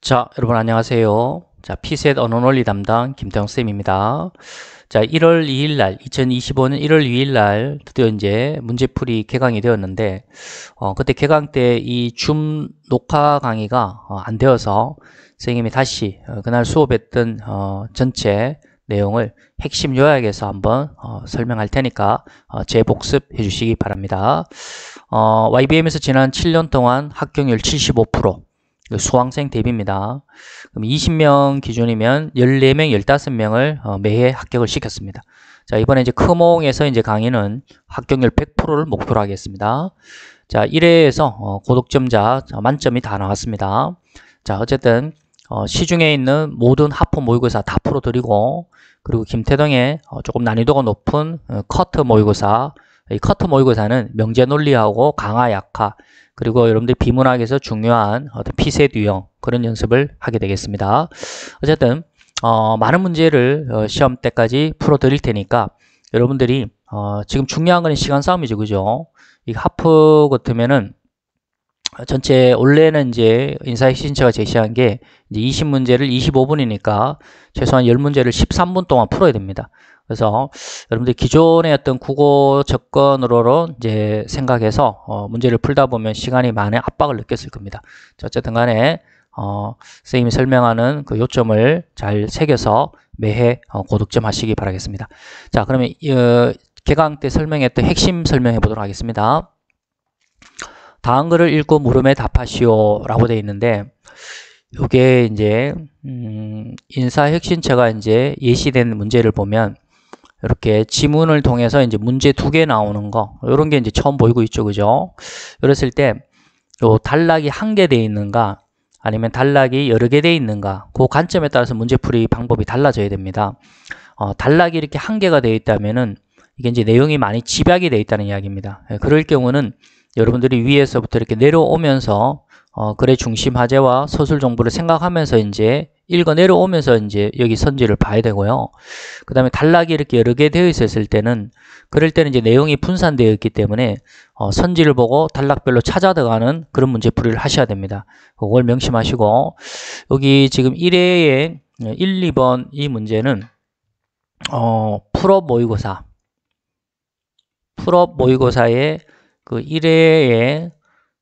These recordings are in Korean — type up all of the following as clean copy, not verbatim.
자, 여러분 안녕하세요. 자, 피셋 언어논리 담당 김태형쌤입니다. 자, 1월 2일 날, 2025년 1월 2일 날 드디어 이제 문제풀이 개강이 되었는데, 그때 개강 때 이 줌 녹화 강의가 안 되어서 선생님이 다시 그날 수업했던 전체 내용을 핵심 요약해서 한번 설명할 테니까 재복습해 주시기 바랍니다. YBM에서 지난 7년 동안 합격률 75%, 수강생 대비입니다. 그럼 20명 기준이면 14명, 15명을 매해 합격을 시켰습니다. 자, 이번에 이제 크몽에서 이제 강의는 합격률 100%를 목표로 하겠습니다. 자, 1회에서 고득점자 만점이 다 나왔습니다. 자, 어쨌든 시중에 있는 모든 하프 모의고사 다 풀어드리고, 그리고 김태동의 조금 난이도가 높은 커트 모의고사, 이 커트 모의고사는 명제 논리하고 강화 약화, 그리고 여러분들 비문학에서 중요한 어떤 피셋 유형, 그런 연습을 하게 되겠습니다. 어쨌든 많은 문제를 시험 때까지 풀어 드릴 테니까 여러분들이 지금 중요한 건 시간 싸움이죠, 그죠? 이 하프 같으면은 전체 원래는 이제 인사혁신처가 제시한 게 이제 20문제를 25분이니까 최소한 10문제를 13분 동안 풀어야 됩니다. 그래서 여러분들 기존의 어떤 국어 접근으로 이제 생각해서 문제를 풀다 보면 시간이 많은 압박을 느꼈을 겁니다. 자, 어쨌든 간에 선생님이 설명하는 그 요점을 잘 새겨서 매해 고득점 하시기 바라겠습니다. 자, 그러면 개강 때 설명했던 핵심 설명해 보도록 하겠습니다. 다음 글을 읽고 물음에 답하시오 라고 되어 있는데, 이게 이제 인사혁신처가 이제 예시된 문제를 보면 이렇게 지문을 통해서 이제 문제 2개 나오는 거, 이런 게 이제 처음 보이고 있죠, 그죠? 그랬을 때 요 단락이 1개 돼 있는가 아니면 단락이 여러 개 돼 있는가, 그 관점에 따라서 문제풀이 방법이 달라져야 됩니다. 단락이 이렇게 1개가 되어 있다면은 이게 이제 내용이 많이 집약이 되어 있다는 이야기입니다. 그럴 경우는 여러분들이 위에서부터 이렇게 내려오면서 글의 중심 화제와 서술 정보를 생각하면서 이제 읽어 내려오면서 이제 여기 선지를 봐야 되고요. 그 다음에 단락이 이렇게 여러 개 되어 있었을 때는, 그럴 때는 이제 내용이 분산되어 있기 때문에 선지를 보고 단락별로 찾아 들어가는 그런 문제풀이를 하셔야 됩니다. 그걸 명심하시고, 여기 지금 1회에 1, 2번 이 문제는 풀업 모의고사의 그 1회에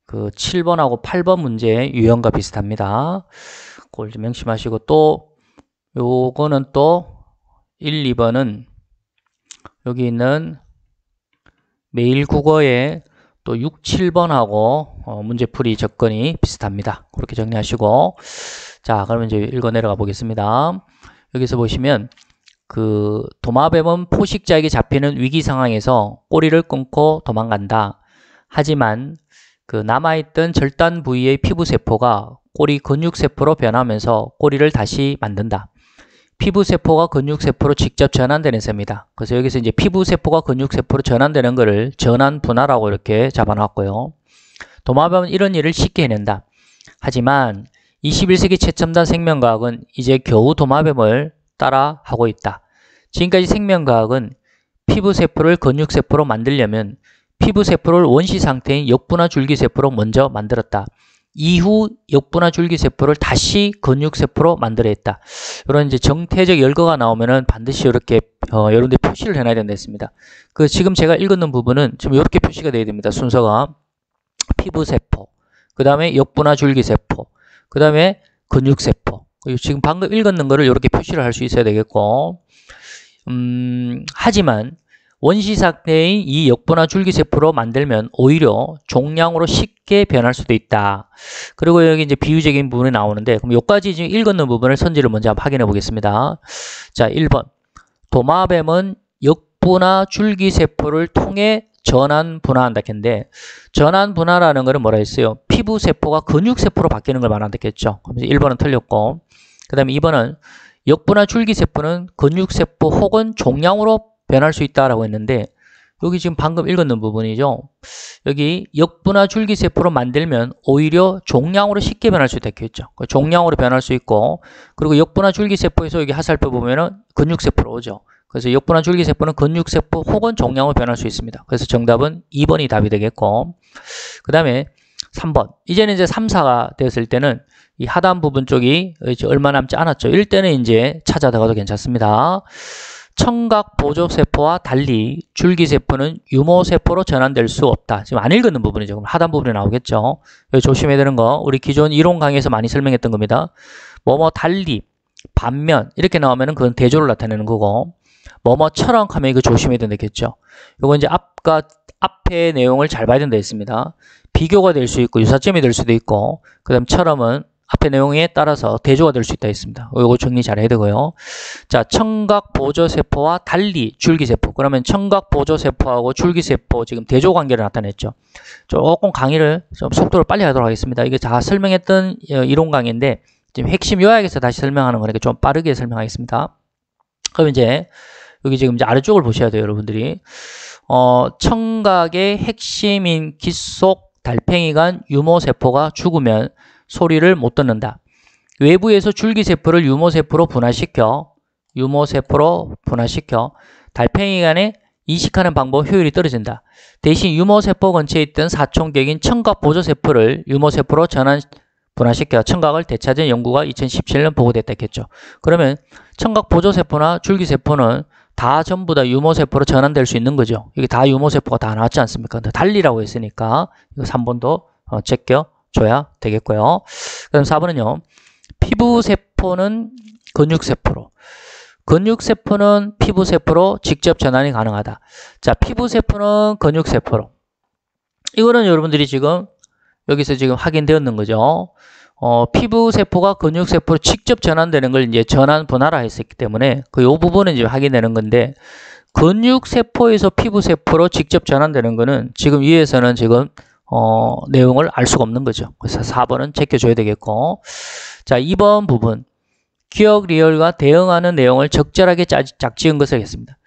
그 7번하고 8번 문제 유형과 비슷합니다. 그걸 좀 명심하시고, 또 요거는 또 1, 2번은 여기 있는 매일 국어의 또 6, 7번하고 문제풀이 접근이 비슷합니다. 그렇게 정리하시고, 자, 그러면 이제 읽어 내려가 보겠습니다. 여기서 보시면 그 도마뱀은 포식자에게 잡히는 위기 상황에서 꼬리를 끊고 도망간다. 하지만 그 남아있던 절단 부위의 피부세포가 꼬리 근육세포로 변하면서 꼬리를 다시 만든다. 피부세포가 근육세포로 직접 전환되는 셈이다. 그래서 여기서 이제 피부세포가 근육세포로 전환되는 것을 전환분화라고 이렇게 잡아놨고요. 도마뱀은 이런 일을 쉽게 해낸다. 하지만 21세기 최첨단 생명과학은 이제 겨우 도마뱀을 따라 하고 있다. 지금까지 생명과학은 피부세포를 근육세포로 만들려면 피부세포를 원시 상태인 역분화 줄기세포로 먼저 만들었다. 이후 역분화 줄기세포를 다시 근육세포로 만들어야 했다. 이런 이제 정태적 열거가 나오면은 반드시 이렇게 여러분들이 표시를 해놔야 된다 했습니다. 그 지금 제가 읽었는 부분은 지금 이렇게 표시가 돼야 됩니다. 순서가 피부세포, 그 다음에 역분화 줄기세포, 그 다음에 근육세포. 지금 방금 읽었는 거를 이렇게 표시를 할 수 있어야 되겠고, 하지만 원시 상태의 이 역분화 줄기세포로 만들면 오히려 종양으로 쉽게 변할 수도 있다. 그리고 여기 이제 비유적인 부분이 나오는데, 그럼 여기까지 지금 읽었는 부분을 선지를 먼저 한번 확인해 보겠습니다. 자, 1번. 도마뱀은 역분화 줄기세포를 통해 전환분화한다 했는데, 전환분화라는 거는 뭐라 했어요? 피부세포가 근육세포로 바뀌는 걸 말한다 했죠. 그래서 1번은 틀렸고, 그 다음에 2번은 역분화 줄기세포는 근육세포 혹은 종양으로 변할 수 있다라고 했는데, 여기 지금 방금 읽었는 부분이죠. 여기 역분화 줄기세포로 만들면 오히려 종양으로 쉽게 변할 수 있다 했죠. 종양으로 변할 수 있고, 그리고 역분화 줄기세포에서 여기 하살표 보면은 근육세포로 오죠. 그래서 역분화 줄기세포는 근육세포 혹은 종양으로 변할 수 있습니다. 그래서 정답은 2번이 답이 되겠고, 그 다음에 3번. 이제는 이제 3, 4가 되었을 때는 이 하단 부분 쪽이 이제 얼마 남지 않았죠. 이럴 때는 이제 찾아다가도 괜찮습니다. 청각 보조세포와 달리 줄기세포는 유모세포로 전환될 수 없다. 지금 안 읽는 부분이죠. 그럼 하단 부분에 나오겠죠. 여기 조심해야 되는 거 우리 기존 이론 강의에서 많이 설명했던 겁니다. 뭐뭐 달리, 반면 이렇게 나오면은 그건 대조를 나타내는 거고 뭐뭐처럼 하면 이거 조심해야 된다겠죠. 이거 이제 앞에 내용을 잘 봐야 된다 했습니다. 비교가 될 수 있고 유사점이 될 수도 있고 그 다음 처럼은 앞에 내용에 따라서 대조가 될 수 있다 했습니다. 이거 정리 잘 해야 되고요. 자, 청각 보조세포와 달리 줄기세포. 그러면 청각 보조세포하고 줄기세포 지금 대조 관계를 나타냈죠. 조금 강의를 좀 속도를 빨리 하도록 하겠습니다. 이게 다 설명했던 이론 강의인데 지금 핵심 요약에서 다시 설명하는 거니까 좀 빠르게 설명하겠습니다. 그럼 이제 여기 지금 이제 아래쪽을 보셔야 돼요, 여러분들이. 청각의 핵심인 귓속 달팽이관 유모세포가 죽으면 소리를 못 듣는다. 외부에서 줄기세포를 유모세포로 분화시켜 달팽이관에 이식하는 방법 효율이 떨어진다. 대신 유모세포 근처에 있던 사촌격인 청각 보조세포를 유모세포로 분화시켜 청각을 되찾은 연구가 2017년 보고됐다 했겠죠. 그러면 청각 보조세포나 줄기세포는 다 전부 다 유모세포로 전환될 수 있는 거죠. 이게 다 유모세포가 다 나왔지 않습니까? 근데 달리라고 했으니까 이거 3번도 제껴줘야 되겠고요. 그다음 4번은요. 피부세포는 근육세포는 피부세포로 직접 전환이 가능하다. 자, 피부세포는 근육세포로. 이거는 여러분들이 지금 여기서 지금 확인되었는 거죠. 피부세포가 근육세포로 직접 전환되는 걸 이제 전환 분할화 했었기 때문에 요 부분은 이제 확인되는 건데 근육세포에서 피부세포로 직접 전환되는 거는 지금 위에서는 지금 내용을 알 수가 없는 거죠. 그래서 4번은 제껴줘야 되겠고 자 2번 부분 기억 리얼과 대응하는 내용을 적절하게 짝지은 것을 하겠습니다.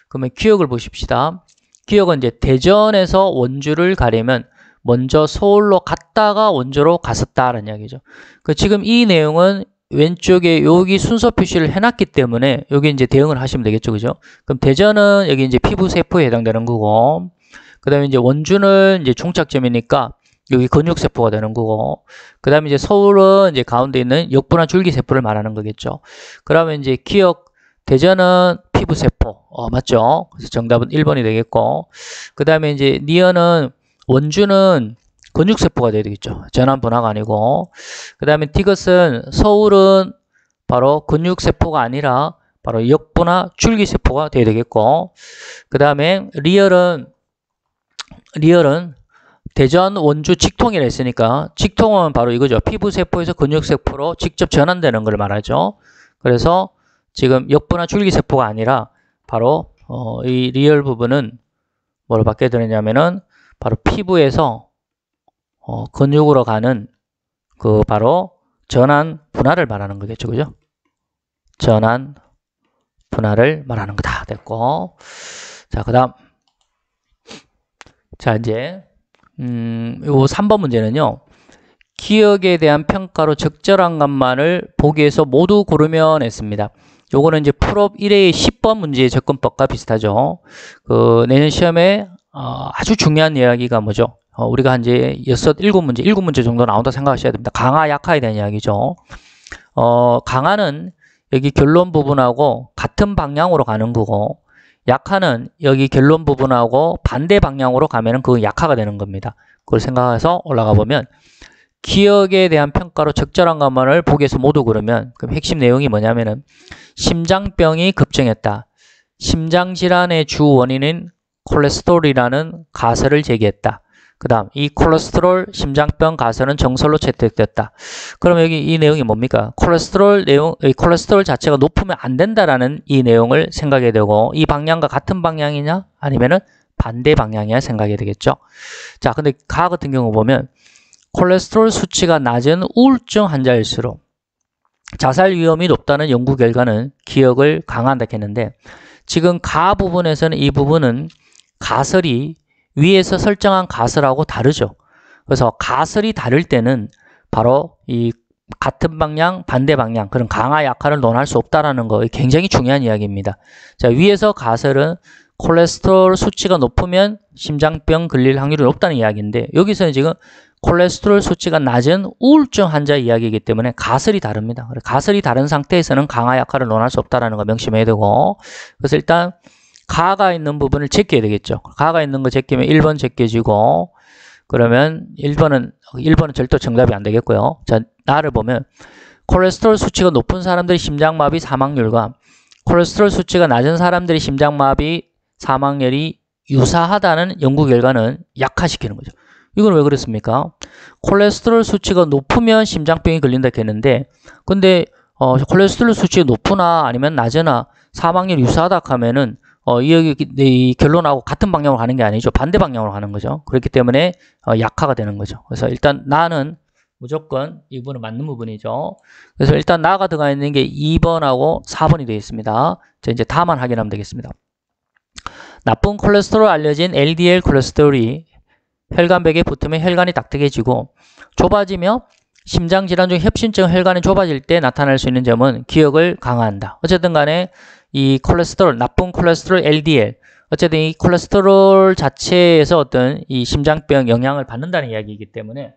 그러면 기억을 보십시다. 기억은 이제 대전에서 원주를 가려면 먼저 서울로 갔다가 원주로 갔었다라는 이야기죠. 지금 이 내용은 왼쪽에 여기 순서 표시를 해놨기 때문에 여기 이제 대응을 하시면 되겠죠, 그죠? 그럼 대전은 여기 이제 피부세포에 해당되는 거고, 그 다음에 이제 원주는 이제 종착점이니까 여기 근육세포가 되는 거고, 그 다음에 이제 서울은 이제 가운데 있는 역분화 줄기세포를 말하는 거겠죠. 그러면 이제 기억, 대전은 피부세포, 맞죠? 그래서 정답은 1번이 되겠고, 그 다음에 이제 니은은 원주는 근육세포가 돼야 되겠죠. 전환 분화가 아니고. 그 다음에 디귿은 서울은 바로 근육세포가 아니라 바로 역분화 줄기세포가 돼야 되겠고. 그 다음에 리얼은 대전 원주 직통이라 했으니까 직통은 바로 이거죠. 피부세포에서 근육세포로 직접 전환되는 걸 말하죠. 그래서 지금 역분화 줄기세포가 아니라 바로 이 리얼 부분은 뭐로 바뀌어야 되느냐면은 바로 피부에서 근육으로 가는 그 바로 전환 분할을 말하는 거겠죠, 그죠? 전환 분할을 말하는 거다 됐고, 자 그다음 자 이제 요 3번 문제는요. 기억에 대한 평가로 적절한 것만을 보기에서 모두 고르면 했습니다. 요거는 이제 풀업 1의 10번 문제의 접근법과 비슷하죠. 내년 시험에 아주 중요한 이야기가 뭐죠? 우리가 한 이제 7문제 정도 나온다 생각하셔야 됩니다. 강화, 약화에 대한 이야기죠. 강화는 여기 결론 부분하고 같은 방향으로 가는 거고, 약화는 여기 결론 부분하고 반대 방향으로 가면은 그건 약화가 되는 겁니다. 그걸 생각해서 올라가 보면, 기억에 대한 평가로 적절한 것만을 보기에서 모두 그러면, 그럼 핵심 내용이 뭐냐면은, 심장병이 급증했다. 심장질환의 주 원인은 콜레스테롤이라는 가설을 제기했다. 그 다음 이 콜레스테롤 심장병 가설은 정설로 채택됐다. 그럼 여기 이 내용이 뭡니까? 콜레스테롤 자체가 높으면 안 된다라는 이 내용을 생각해야 되고, 이 방향과 같은 방향이냐 아니면은 반대 방향이냐 생각해야 되겠죠. 자, 근데 가 같은 경우 보면 콜레스테롤 수치가 낮은 우울증 환자일수록 자살 위험이 높다는 연구 결과는 기억을 강화한다 했는데, 지금 가 부분에서는 이 부분은 가설이 위에서 설정한 가설하고 다르죠. 그래서 가설이 다를 때는 바로 이 같은 방향, 반대 방향, 그런 강화, 약화를 논할 수 없다라는 거 굉장히 중요한 이야기입니다. 자, 위에서 가설은 콜레스테롤 수치가 높으면 심장병 걸릴 확률이 높다는 이야기인데, 여기서는 지금 콜레스테롤 수치가 낮은 우울증 환자 이야기이기 때문에 가설이 다릅니다. 가설이 다른 상태에서는 강화 약화를 논할 수 없다는 거 명심해야 되고, 그래서 일단 가가 있는 부분을 제껴야 되겠죠. 가가 있는 거 제끼면 1번 제껴지고, 그러면 1번은 절대 정답이 안 되겠고요. 자, 나를 보면 콜레스테롤 수치가 높은 사람들의 심장마비 사망률과 콜레스테롤 수치가 낮은 사람들의 심장마비 사망률이 유사하다는 연구 결과는 약화시키는 거죠. 이건 왜 그렇습니까? 콜레스테롤 수치가 높으면 심장병이 걸린다 했는데, 근데 콜레스테롤 수치가 높으나 아니면 낮으나 사망률이 유사하다 하면은 이 결론하고 같은 방향으로 가는 게 아니죠. 반대 방향으로 가는 거죠. 그렇기 때문에 약화가 되는 거죠. 그래서 일단 나는 무조건 이 부분은 맞는 부분이죠. 그래서 일단 나가 들어가 있는 게 2번하고 4번이 되어 있습니다. 자, 이제 다만 확인하면 되겠습니다. 나쁜 콜레스테롤 알려진 LDL 콜레스테롤이 혈관벽에 붙으면 혈관이 딱딱해지고 좁아지며 심장질환 중 협심증 혈관이 좁아질 때 나타날 수 있는 점은 기억을 강화한다. 어쨌든 간에 이 콜레스테롤, 나쁜 콜레스테롤 LDL, 어쨌든 이 콜레스테롤 자체에서 어떤 이 심장병 영향을 받는다는 이야기이기 때문에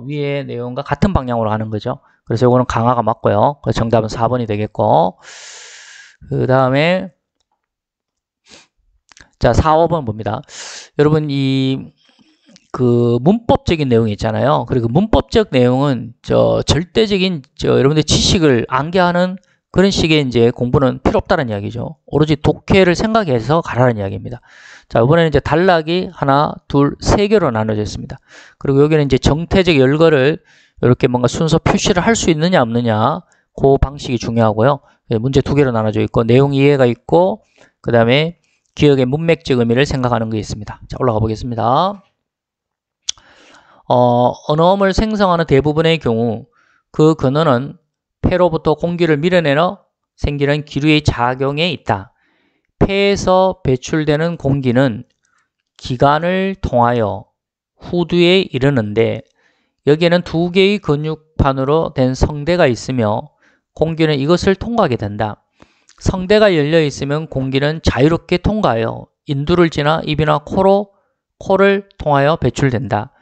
위의 내용과 같은 방향으로 가는 거죠. 그래서 이거는 강화가 맞고요. 그래서 정답은 4번이 되겠고, 그 다음에 자 4, 5번 봅니다. 여러분 그 문법적인 내용이 있잖아요. 그리고 문법적 내용은 절대적인 여러분들 지식을 암기하는 그런 식의 이제 공부는 필요 없다는 이야기죠. 오로지 독해를 생각해서 가라는 이야기입니다. 자, 이번에는 이제 단락이 하나, 둘, 세 개로 나눠져 있습니다. 그리고 여기는 이제 정태적 열거를 이렇게 뭔가 순서 표시를 할 수 있느냐 없느냐 그 방식이 중요하고요. 문제 두 개로 나눠져 있고 내용 이해가 있고 그 다음에 기억의 문맥적 의미를 생각하는 게 있습니다. 자, 올라가 보겠습니다. 언어음을 생성하는 대부분의 경우 그 근원은 폐로부터 공기를 밀어내려 생기는 기류의 작용에 있다. 폐에서 배출되는 공기는 기관을 통하여 후두에 이르는데 여기에는 두 개의 근육판으로 된 성대가 있으며 공기는 이것을 통과하게 된다. 성대가 열려 있으면 공기는 자유롭게 통과하여 인두를 지나 입이나 코를 통하여 배출된다.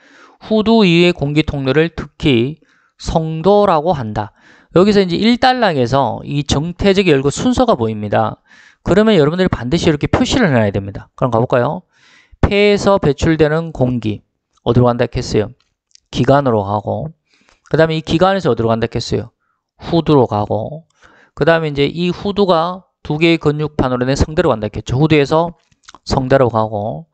후두 이외의 공기 통로를 특히 성도라고 한다. 여기서 이제 1단락에서 이 정태적 열고 순서가 보입니다. 그러면 여러분들이 반드시 이렇게 표시를 해놔야 됩니다. 그럼 가볼까요? 폐에서 배출되는 공기 어디로 간다 했어요? 기관으로 가고, 그 다음에 이 기관에서 어디로 간다 했어요? 후두로 가고, 그 다음에 이제 이 후두가 두 개의 근육판으로 된 성대로 간다 했겠죠. 후두에서 성대로 가고,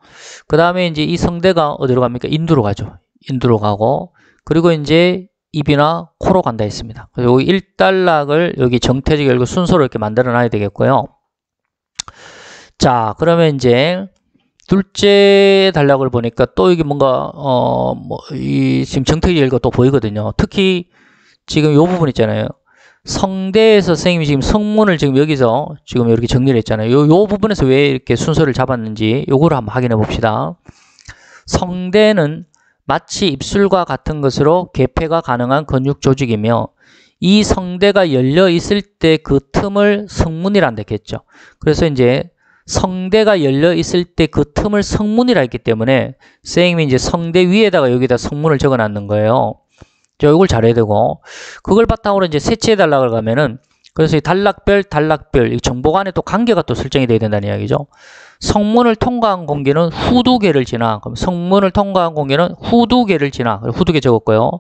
그 다음에 이제 이 성대가 어디로 갑니까? 인두로 가죠. 인두로 가고, 그리고 이제 입이나 코로 간다 했습니다. 그래서 여기 1단락을 여기 정태적 열고 순서로 이렇게 만들어 놔야 되겠고요. 자, 그러면 이제 둘째 단락을 보니까 또 이게 뭔가 지금 정태적 열고 또 보이거든요. 특히 지금 이 부분 있잖아요. 성대에서 선생님이 지금 성문을 지금 여기서 지금 이렇게 정리를 했잖아요. 요 부분에서 왜 이렇게 순서를 잡았는지 요거를 한번 확인해 봅시다. 성대는 마치 입술과 같은 것으로 개폐가 가능한 근육 조직이며 이 성대가 열려 있을 때 그 틈을 성문이라 했겠죠. 그래서 이제 성대가 열려 있을 때 그 틈을 성문이라 했기 때문에 선생님이 이제 성대 위에다가 여기다 성문을 적어 놨는 거예요. 자, 이걸 잘해야 되고, 그걸 바탕으로 이제 셋째 단락을 가면은, 그래서 이 단락별, 이 정보간에 또 관계가 또 설정이 돼야 된다는 이야기죠. 성문을 통과한 공기는 후두개를 지나, 그럼 성문을 통과한 공기는 후두개를 지나, 후두개 적었고요.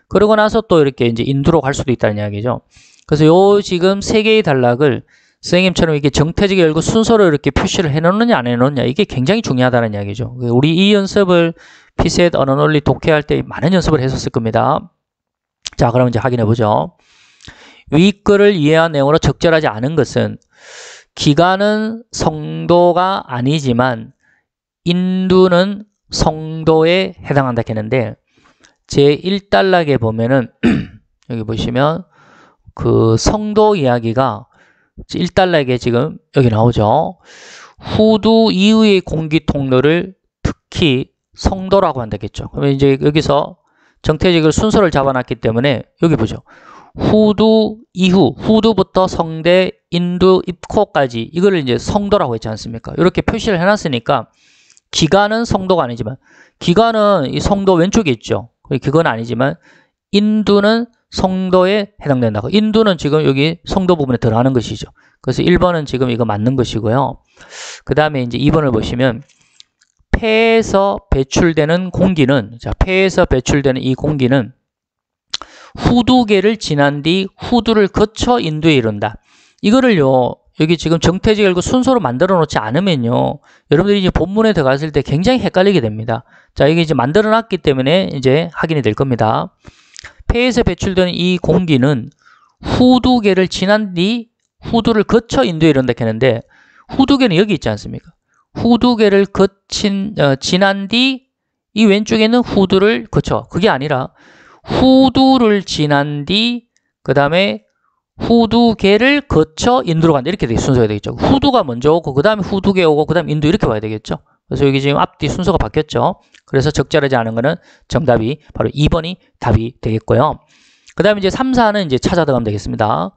그러고 나서 또 이렇게 이제 인두로 갈 수도 있다는 이야기죠. 그래서 요 지금 세 개의 단락을 선생님처럼 이렇게 정태적 열고 순서로 이렇게 표시를 해놓느냐 안 해놓느냐, 이게 굉장히 중요하다는 이야기죠. 우리 이 연습을 피셋 언어 논리 독해할 때 많은 연습을 했었을 겁니다. 자, 그럼 이제 확인해 보죠. 위 글을 이해한 내용으로 적절하지 않은 것은 기관은 성도가 아니지만 인두는 성도에 해당한다 했는데 제 1단락에 보면은 여기 보시면 그 성도 이야기가 1단락에 지금 여기 나오죠. 후두 이후의 공기 통로를 특히 성도라고 한다겠죠. 그러면 이제 여기서 정태적으로 순서를 잡아놨기 때문에 여기 보죠. 후두 이후, 후두부터 성대, 인두, 입코까지 이거를 이제 성도라고 했지 않습니까? 이렇게 표시를 해놨으니까 기관은 성도가 아니지만 기관은 이 성도 왼쪽에 있죠. 그건 아니지만 인두는 성도에 해당된다. 인두는 지금 여기 성도 부분에 들어가는 것이죠. 그래서 1번은 지금 이거 맞는 것이고요. 그 다음에 이제 2번을 보시면 폐에서 배출되는 공기는, 자, 폐에서 배출되는 이 공기는 후두개를 지난 뒤 후두를 거쳐 인두에 이른다. 이거를요, 여기 지금 정태지 결국 순서로 만들어 놓지 않으면요, 여러분들이 이제 본문에 들어갔을 때 굉장히 헷갈리게 됩니다. 자, 이게 이제 만들어 놨기 때문에 이제 확인이 될 겁니다. 폐에서 배출되는 이 공기는 후두개를 지난 뒤 후두를 거쳐 인두에 이른다 했는데, 후두개는 여기 있지 않습니까? 후두개를 지난 뒤 이 왼쪽에 있는 후두를 거쳐. 그게 아니라 후두를 지난 뒤 그 다음에 후두개를 거쳐 인두로 간다. 이렇게 순서가 되겠죠. 후두가 먼저 오고 그 다음에 후두개 오고 그 다음에 인두 이렇게 봐야 되겠죠. 그래서 여기 지금 앞뒤 순서가 바뀌었죠. 그래서 적절하지 않은 거는 정답이 바로 2번이 답이 되겠고요. 그 다음에 이제 3, 4는 이제 찾아 들어가면 되겠습니다.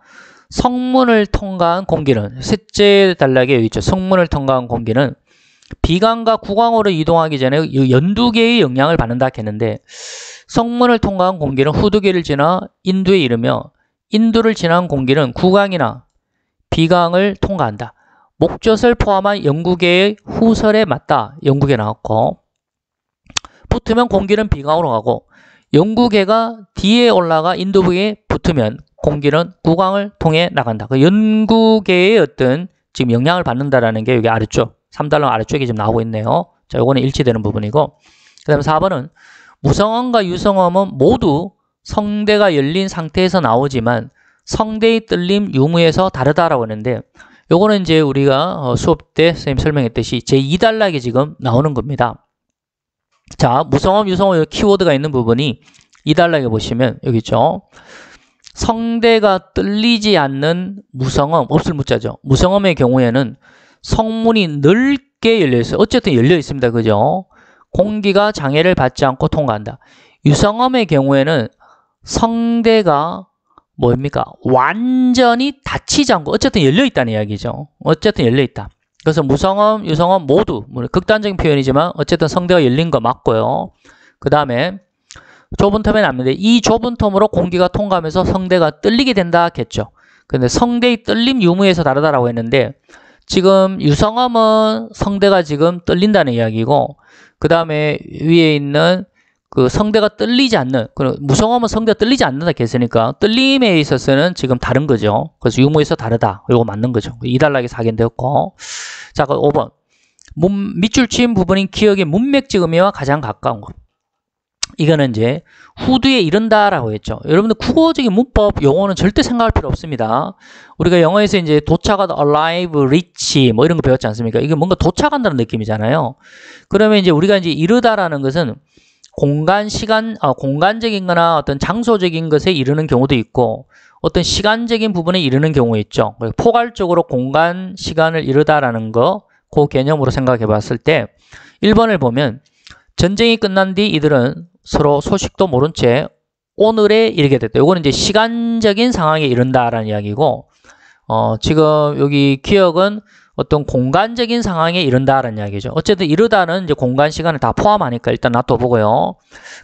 성문을 통과한 공기는, 셋째 단락에 여기 있죠. 성문을 통과한 공기는 비강과 구강으로 이동하기 전에 연두개의 영향을 받는다 했는데, 성문을 통과한 공기는 후두개를 지나 인두에 이르며 인두를 지난 공기는 구강이나 비강을 통과한다. 목젖을 포함한 영구개의 후설에 맞다. 영구개 나왔고, 붙으면 공기는 비강으로 가고 영구개가 뒤에 올라가 인두부에 붙으면 공기는 구강을 통해 나간다. 그 연구개의 어떤 지금 영향을 받는다라는 게 여기 아래쪽 3달러 아래쪽에 지금 나오고 있네요. 자, 요거는 일치되는 부분이고, 그 다음에 4번은 무성음과 유성음은 모두 성대가 열린 상태에서 나오지만 성대의 뜰림 유무에서 다르다라고 하는데, 요거는 이제 우리가 수업 때 선생님 설명했듯이 제2단락에 지금 나오는 겁니다. 자, 무성음, 유성음 키워드가 있는 부분이 2단락에 보시면 여기 있죠. 성대가 뜰리지 않는 무성음, 없을 무자죠. 무성음의 경우에는 성문이 넓게 열려 있어요. 어쨌든 열려 있습니다. 그죠? 공기가 장애를 받지 않고 통과한다. 유성음의 경우에는 성대가 뭡니까? 완전히 닫히지 않고 어쨌든 열려 있다는 이야기죠. 어쨌든 열려 있다. 그래서 무성음, 유성음 모두, 극단적인 표현이지만 어쨌든 성대가 열린 거 맞고요. 그 다음에 좁은 텀에 남는데, 이 좁은 텀으로 공기가 통과하면서 성대가 뜰리게 된다 했죠. 근데 성대의 뜰림 유무에서 다르다라고 했는데, 지금 유성음은 성대가 지금 뜰린다는 이야기고, 그 다음에 위에 있는 그 성대가 뜰리지 않는, 무성음은 성대가 뜰리지 않는다 했으니까 뜰림에 있어서는 지금 다른 거죠. 그래서 유무에서 다르다. 이거 맞는 거죠. 2단락에서 확인되었고, 자, 그 5번. 밑줄 치인 부분인 기역의 문맥적 의미와 가장 가까운 것. 이거는 이제 후두에 이른다라고 했죠. 여러분들 국어적인 문법 용어는 절대 생각할 필요 없습니다. 우리가 영어에서 이제 도착하다, arrive, reach 뭐 이런 거 배웠지 않습니까? 이게 뭔가 도착한다는 느낌이잖아요. 그러면 이제 우리가 이제 이르다라는 것은 공간, 시간, 공간적인 거나 어떤 장소적인 것에 이르는 경우도 있고, 어떤 시간적인 부분에 이르는 경우 있죠. 포괄적으로 공간, 시간을 이르다라는 거, 그 개념으로 생각해 봤을 때 1번을 보면 전쟁이 끝난 뒤 이들은 서로 소식도 모른 채 오늘에 이르게 됐다. 이거는 이제 시간적인 상황에 이른다라는 이야기고, 지금 여기 기억은 어떤 공간적인 상황에 이른다라는 이야기죠. 어쨌든 이르다는 이제 공간, 시간을 다 포함하니까 일단 놔둬보고요.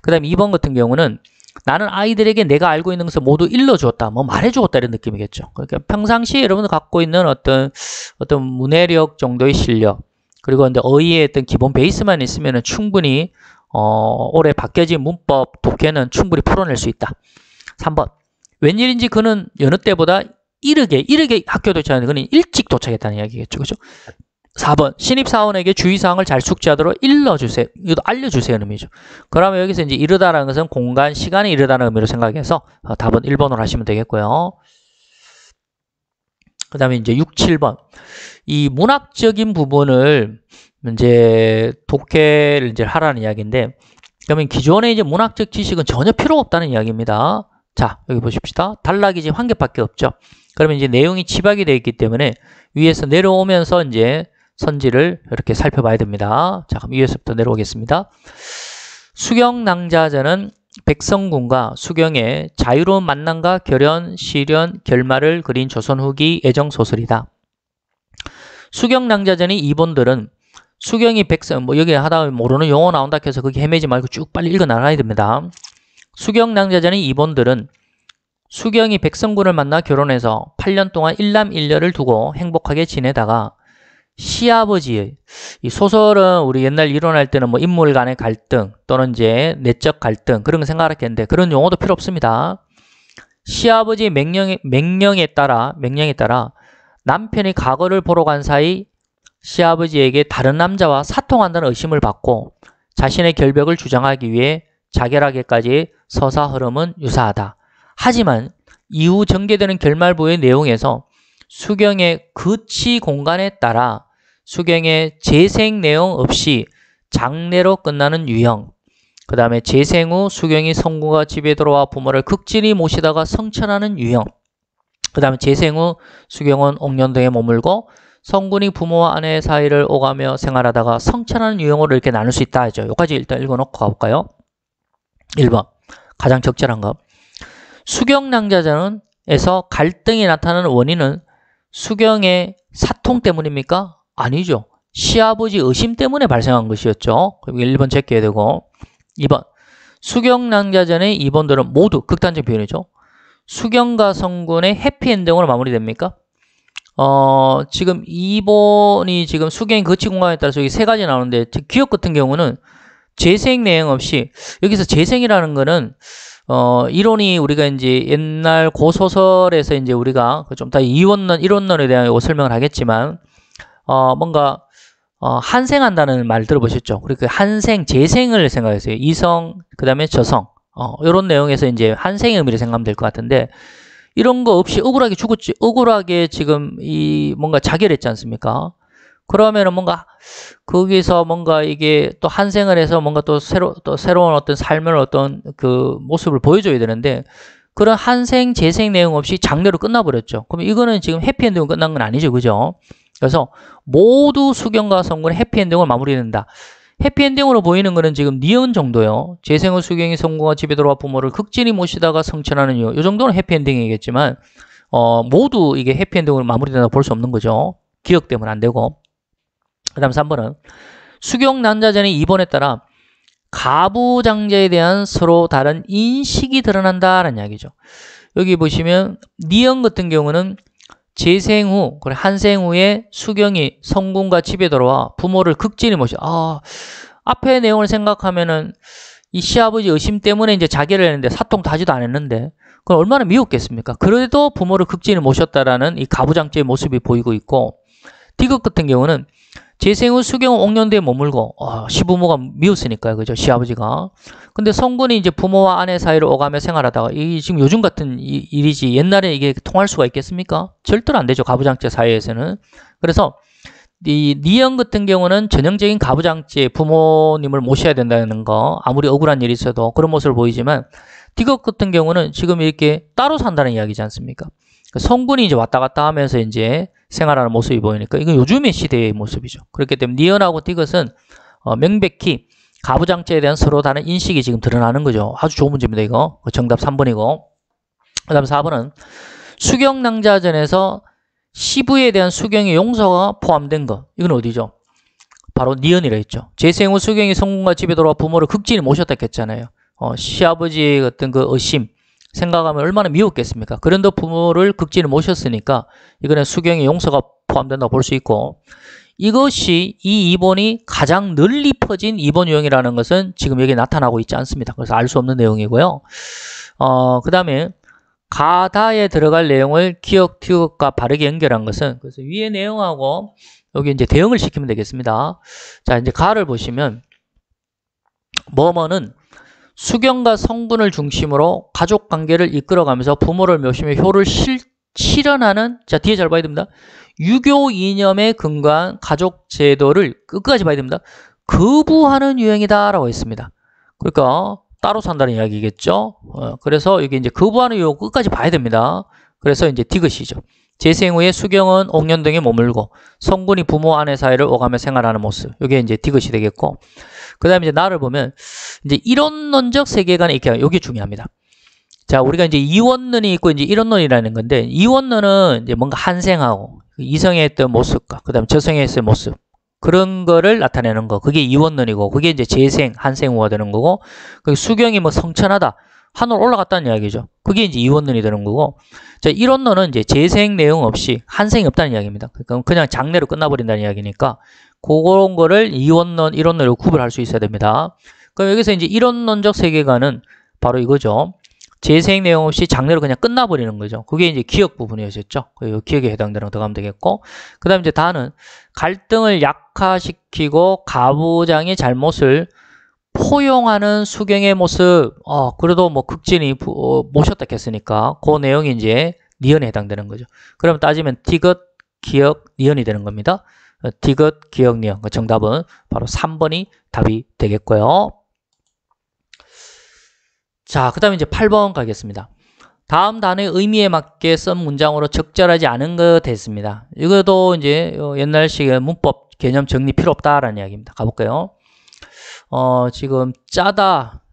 그 다음에 2번 같은 경우는 나는 아이들에게 내가 알고 있는 것을 모두 일러주었다. 뭐 말해주었다 이런 느낌이겠죠. 그러니까 평상시에 여러분들 갖고 있는 어떤 문해력 정도의 실력, 그리고 이제 어휘의 어떤 기본 베이스만 있으면 충분히 올해 바뀌어진 문법 독해는 충분히 풀어낼 수 있다. 3번. 웬일인지 그는 여느 때보다 이르게 학교 도착하는 그는 일찍 도착했다는 이야기겠죠. 그죠? 4번. 신입사원에게 주의사항을 잘 숙지하도록 일러주세요. 이것도 알려주세요. 의미죠. 그러면 여기서 이제 이르다라는 것은 공간, 시간에 이르다는 의미로 생각해서 답은 1번으로 하시면 되겠고요. 그 다음에 이제 6, 7번. 이 문학적인 부분을 이제 독해를 이제 하라는 이야기인데, 그러면 기존의 이제 문학적 지식은 전혀 필요 없다는 이야기입니다. 자, 여기 보십시다. 단락이 지금 한 개밖에 없죠. 그러면 이제 내용이 집약이 되어 있기 때문에 위에서 내려오면서 이제 선지를 이렇게 살펴봐야 됩니다. 자, 그럼 위에서부터 내려오겠습니다. 수경낭자전은 백성군과 수경의 자유로운 만남과 결연, 시련, 결말을 그린 조선 후기 애정소설이다. 수경낭자전의 이본들은 수경이 백성, 뭐 여기 하다 모르는 용어 나온다 해서 거기 헤매지 말고 쭉 빨리 읽어 나가야 됩니다. 수경낭자전의 이본들은 수경이 백성군을 만나 결혼해서 8년 동안 일남일녀를 두고 행복하게 지내다가 시아버지의, 이 소설은 우리 옛날 이론할 때는 뭐 인물 간의 갈등 또는 이제 내적 갈등 그런 거 생각했는데 그런 용어도 필요 없습니다. 시아버지의 명령에 따라 남편이 과거를 보러 간 사이 시아버지에게 다른 남자와 사통한다는 의심을 받고 자신의 결백을 주장하기 위해 자결하기까지 서사 흐름은 유사하다. 하지만 이후 전개되는 결말부의 내용에서 수경의 거치 공간에 따라 수경의 재생 내용 없이 장례로 끝나는 유형, 그 다음에 재생 후 수경이 성군과 집에 들어와 부모를 극진히 모시다가 성천하는 유형, 그 다음에 재생 후 수경은 옥년동에 머물고 성군이 부모와 아내 사이를 오가며 생활하다가 성천하는 유형으로 이렇게 나눌 수 있다 하죠. 여기까지 일단 읽어놓고 가볼까요? 1번 가장 적절한 것. 수경낭자전에서 갈등이 나타나는 원인은 수경의 사통 때문입니까? 아니죠. 시아버지 의심 때문에 발생한 것이었죠. 그럼 1번 체크해야 되고 2번 수경낭자전의 이본들은 모두 극단적 표현이죠. 수경과 성군의 해피엔딩으로 마무리됩니까? 지금 2번이 지금 수경의 거치 공간에 따라서 여기 세 가지 나오는데 기억 같은 경우는 재생 내용 없이 여기서 재생이라는 거는 이론이 우리가 이제 옛날 고소설에서 이제 우리가 좀 더 이원론, 일원론에 대한 설명을 하겠지만 뭔가 한생한다는 말 들어보셨죠? 그리고 한생, 재생을 생각했어요. 이성, 그 다음에 저성 이런 내용에서 이제 한생의 의미를 생각하면 될 것 같은데 이런 거 없이 억울하게 죽었지. 억울하게 지금 이 뭔가 자결했지 않습니까? 그러면은 뭔가 거기서 뭔가 이게 또 한생을 해서 뭔가 또 새로운 어떤 삶을 어떤 그 모습을 보여줘야 되는데 그런 한생, 재생 내용 없이 장례로 끝나버렸죠. 그럼 이거는 지금 해피엔딩으로 끝난 건 아니죠. 그죠? 그래서 모두 수경과 성군의 해피엔딩으로 마무리된다. 해피엔딩으로 보이는 거는 지금 니은 정도요. 재생 후 수경이 성군과 집에 들어와 부모를 극진히 모시다가 성천하는 이유. 이 정도는 해피엔딩이겠지만 모두 이게 해피엔딩으로 마무리된다고 볼 수 없는 거죠. 기억 때문에 안 되고. 그 다음 3번은 수경낭자전의 2번에 따라 가부장제에 대한 서로 다른 인식이 드러난다라는 이야기죠. 여기 보시면 니은 같은 경우는 재생 후, 한생 후에 수경이 성군과 집에 들어와 부모를 극진히 모셔. 앞에 내용을 생각하면은 이 시아버지 의심 때문에 이제 자결을 했는데 사통 다지도 안 했는데 그럼 얼마나 미웠겠습니까? 그래도 부모를 극진히 모셨다라는 이 가부장제의 모습이 보이고 있고 디귿 같은 경우는 재생 후 수경은 옥년대에 머물고 시부모가 미웠으니까요. 그죠? 시아버지가. 근데 성군이 이제 부모와 아내 사이를 오가며 생활하다가 이 지금 요즘 같은 일이지 옛날에 이게 통할 수가 있겠습니까? 절대로 안 되죠. 가부장제 사회에서는. 그래서 이 니은 같은 경우는 전형적인 가부장제 부모님을 모셔야 된다는 거 아무리 억울한 일이 있어도 그런 모습을 보이지만 디귿 같은 경우는 지금 이렇게 따로 산다는 이야기지 않습니까? 성군이 이제 왔다 갔다 하면서 이제 생활하는 모습이 보이니까 이건 요즘의 시대의 모습이죠. 그렇기 때문에 니은하고 디귿은 명백히 가부장제에 대한 서로 다른 인식이 지금 드러나는 거죠. 아주 좋은 문제입니다. 이거 정답 3번이고 그 다음 4번은 수경낭자전에서 시부에 대한 수경의 용서가 포함된 것. 이건 어디죠? 바로 니은이라 했죠. 재생 후 수경이 성군과 집에 돌아와 부모를 극진히 모셨다 했잖아요. 시아버지의 어떤 그 의심 생각하면 얼마나 미웠겠습니까? 그런데 부모를 극진히 모셨으니까 이거는 수경의 용서가 포함된다고 볼 수 있고 이것이 이 2번이 가장 널리 퍼진 2번 유형이라는 것은 지금 여기 나타나고 있지 않습니다. 그래서 알 수 없는 내용이고요. 그 다음에 가다에 들어갈 내용을 기억, 티귿과 바르게 연결한 것은 그래서 위의 내용하고 여기 이제 대응을 시키면 되겠습니다. 자, 이제 가를 보시면 뭐뭐는 수경과 성군을 중심으로 가족관계를 이끌어가면서 부모를 모시며 효를 실현하는 자 뒤에 잘 봐야 됩니다. 유교 이념에 근거한 가족 제도를 끝까지 봐야 됩니다. 거부하는 유형이다 라고 했습니다. 그러니까 따로 산다는 이야기겠죠. 그래서 여기 이제 거부하는 유형 끝까지 봐야 됩니다. 그래서 이제 디귿이죠. 재생 후에 수경은 옥년동에 머물고 성군이 부모 아내 사이를 오가며 생활하는 모습. 이게 이제 디귿이 되겠고 그 다음에 이제 나를 보면 이제 이론론적 세계관이 이렇게 이게 중요합니다. 자, 우리가 이제 이원론이 있고 이제 이론론이라는 건데 이원론은 이제 뭔가 한생하고 이성에 있던 모습과 그 다음에 저성에 있을 모습 그런 거를 나타내는 거. 그게 이원론이고 그게 이제 재생, 한생후가 되는 거고 수경이 뭐 성천하다. 하늘 올라갔다는 이야기죠. 그게 이제 2원론이 되는 거고, 자, 1원론은 이제 재생 내용 없이 한생이 없다는 이야기입니다. 그러니까 그냥 장래로 끝나버린다는 이야기니까 그런 거를 2원론, 1원론으로 구별할 수 있어야 됩니다. 그럼 여기서 이제 1원론적 세계관은 바로 이거죠. 재생 내용 없이 장래로 그냥 끝나버리는 거죠. 그게 이제 기억 부분이었죠. 그 기억에 해당되는 거 들어가면 되겠고, 그 다음에 이제 다는 갈등을 약화시키고 가부장의 잘못을 포용하는 수경의 모습. 그래도 뭐 극진히 모셨다 했으니까 그 내용이 이제 니언에 해당되는 거죠. 그러면 따지면 디귿, 기억, 니언이 되는 겁니다. 디귿, 기억, 니언. 정답은 바로 3번이 답이 되겠고요. 자, 그 다음에 이제 8번 가겠습니다. 다음 단어의 의미에 맞게 쓴 문장으로 적절하지 않은 거 됐습니다. 이것도 이제 옛날식의 문법 개념 정리 필요 없다라는 이야기입니다. 가볼까요? 지금 짜다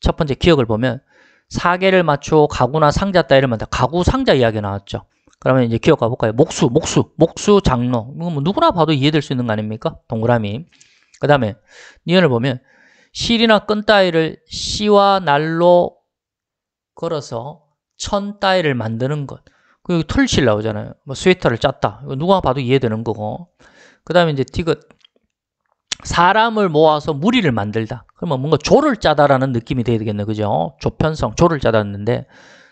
첫 번째 기억을 보면 사계를 맞추고 가구나 상자 따위를 만다. 가구, 상자 이야기 나왔죠. 그러면 이제 기억 가볼까요? 목수, 장로. 이거 뭐 누구나 봐도 이해될 수 있는 거 아닙니까? 동그라미. 그 다음에 니언을 보면 실이나 끈 따위를 씨와 날로 걸어서 천 따위를 만드는 것. 그리고 털실 나오잖아요. 뭐 스웨터를 짰다. 이거 누가 봐도 이해되는 거고. 그 다음에 이제 디귿. 사람을 모아서 무리를 만들다. 그러면 뭔가 조를 짜다라는 느낌이 돼야 되겠네. 그죠? 조편성, 조를 짜다는데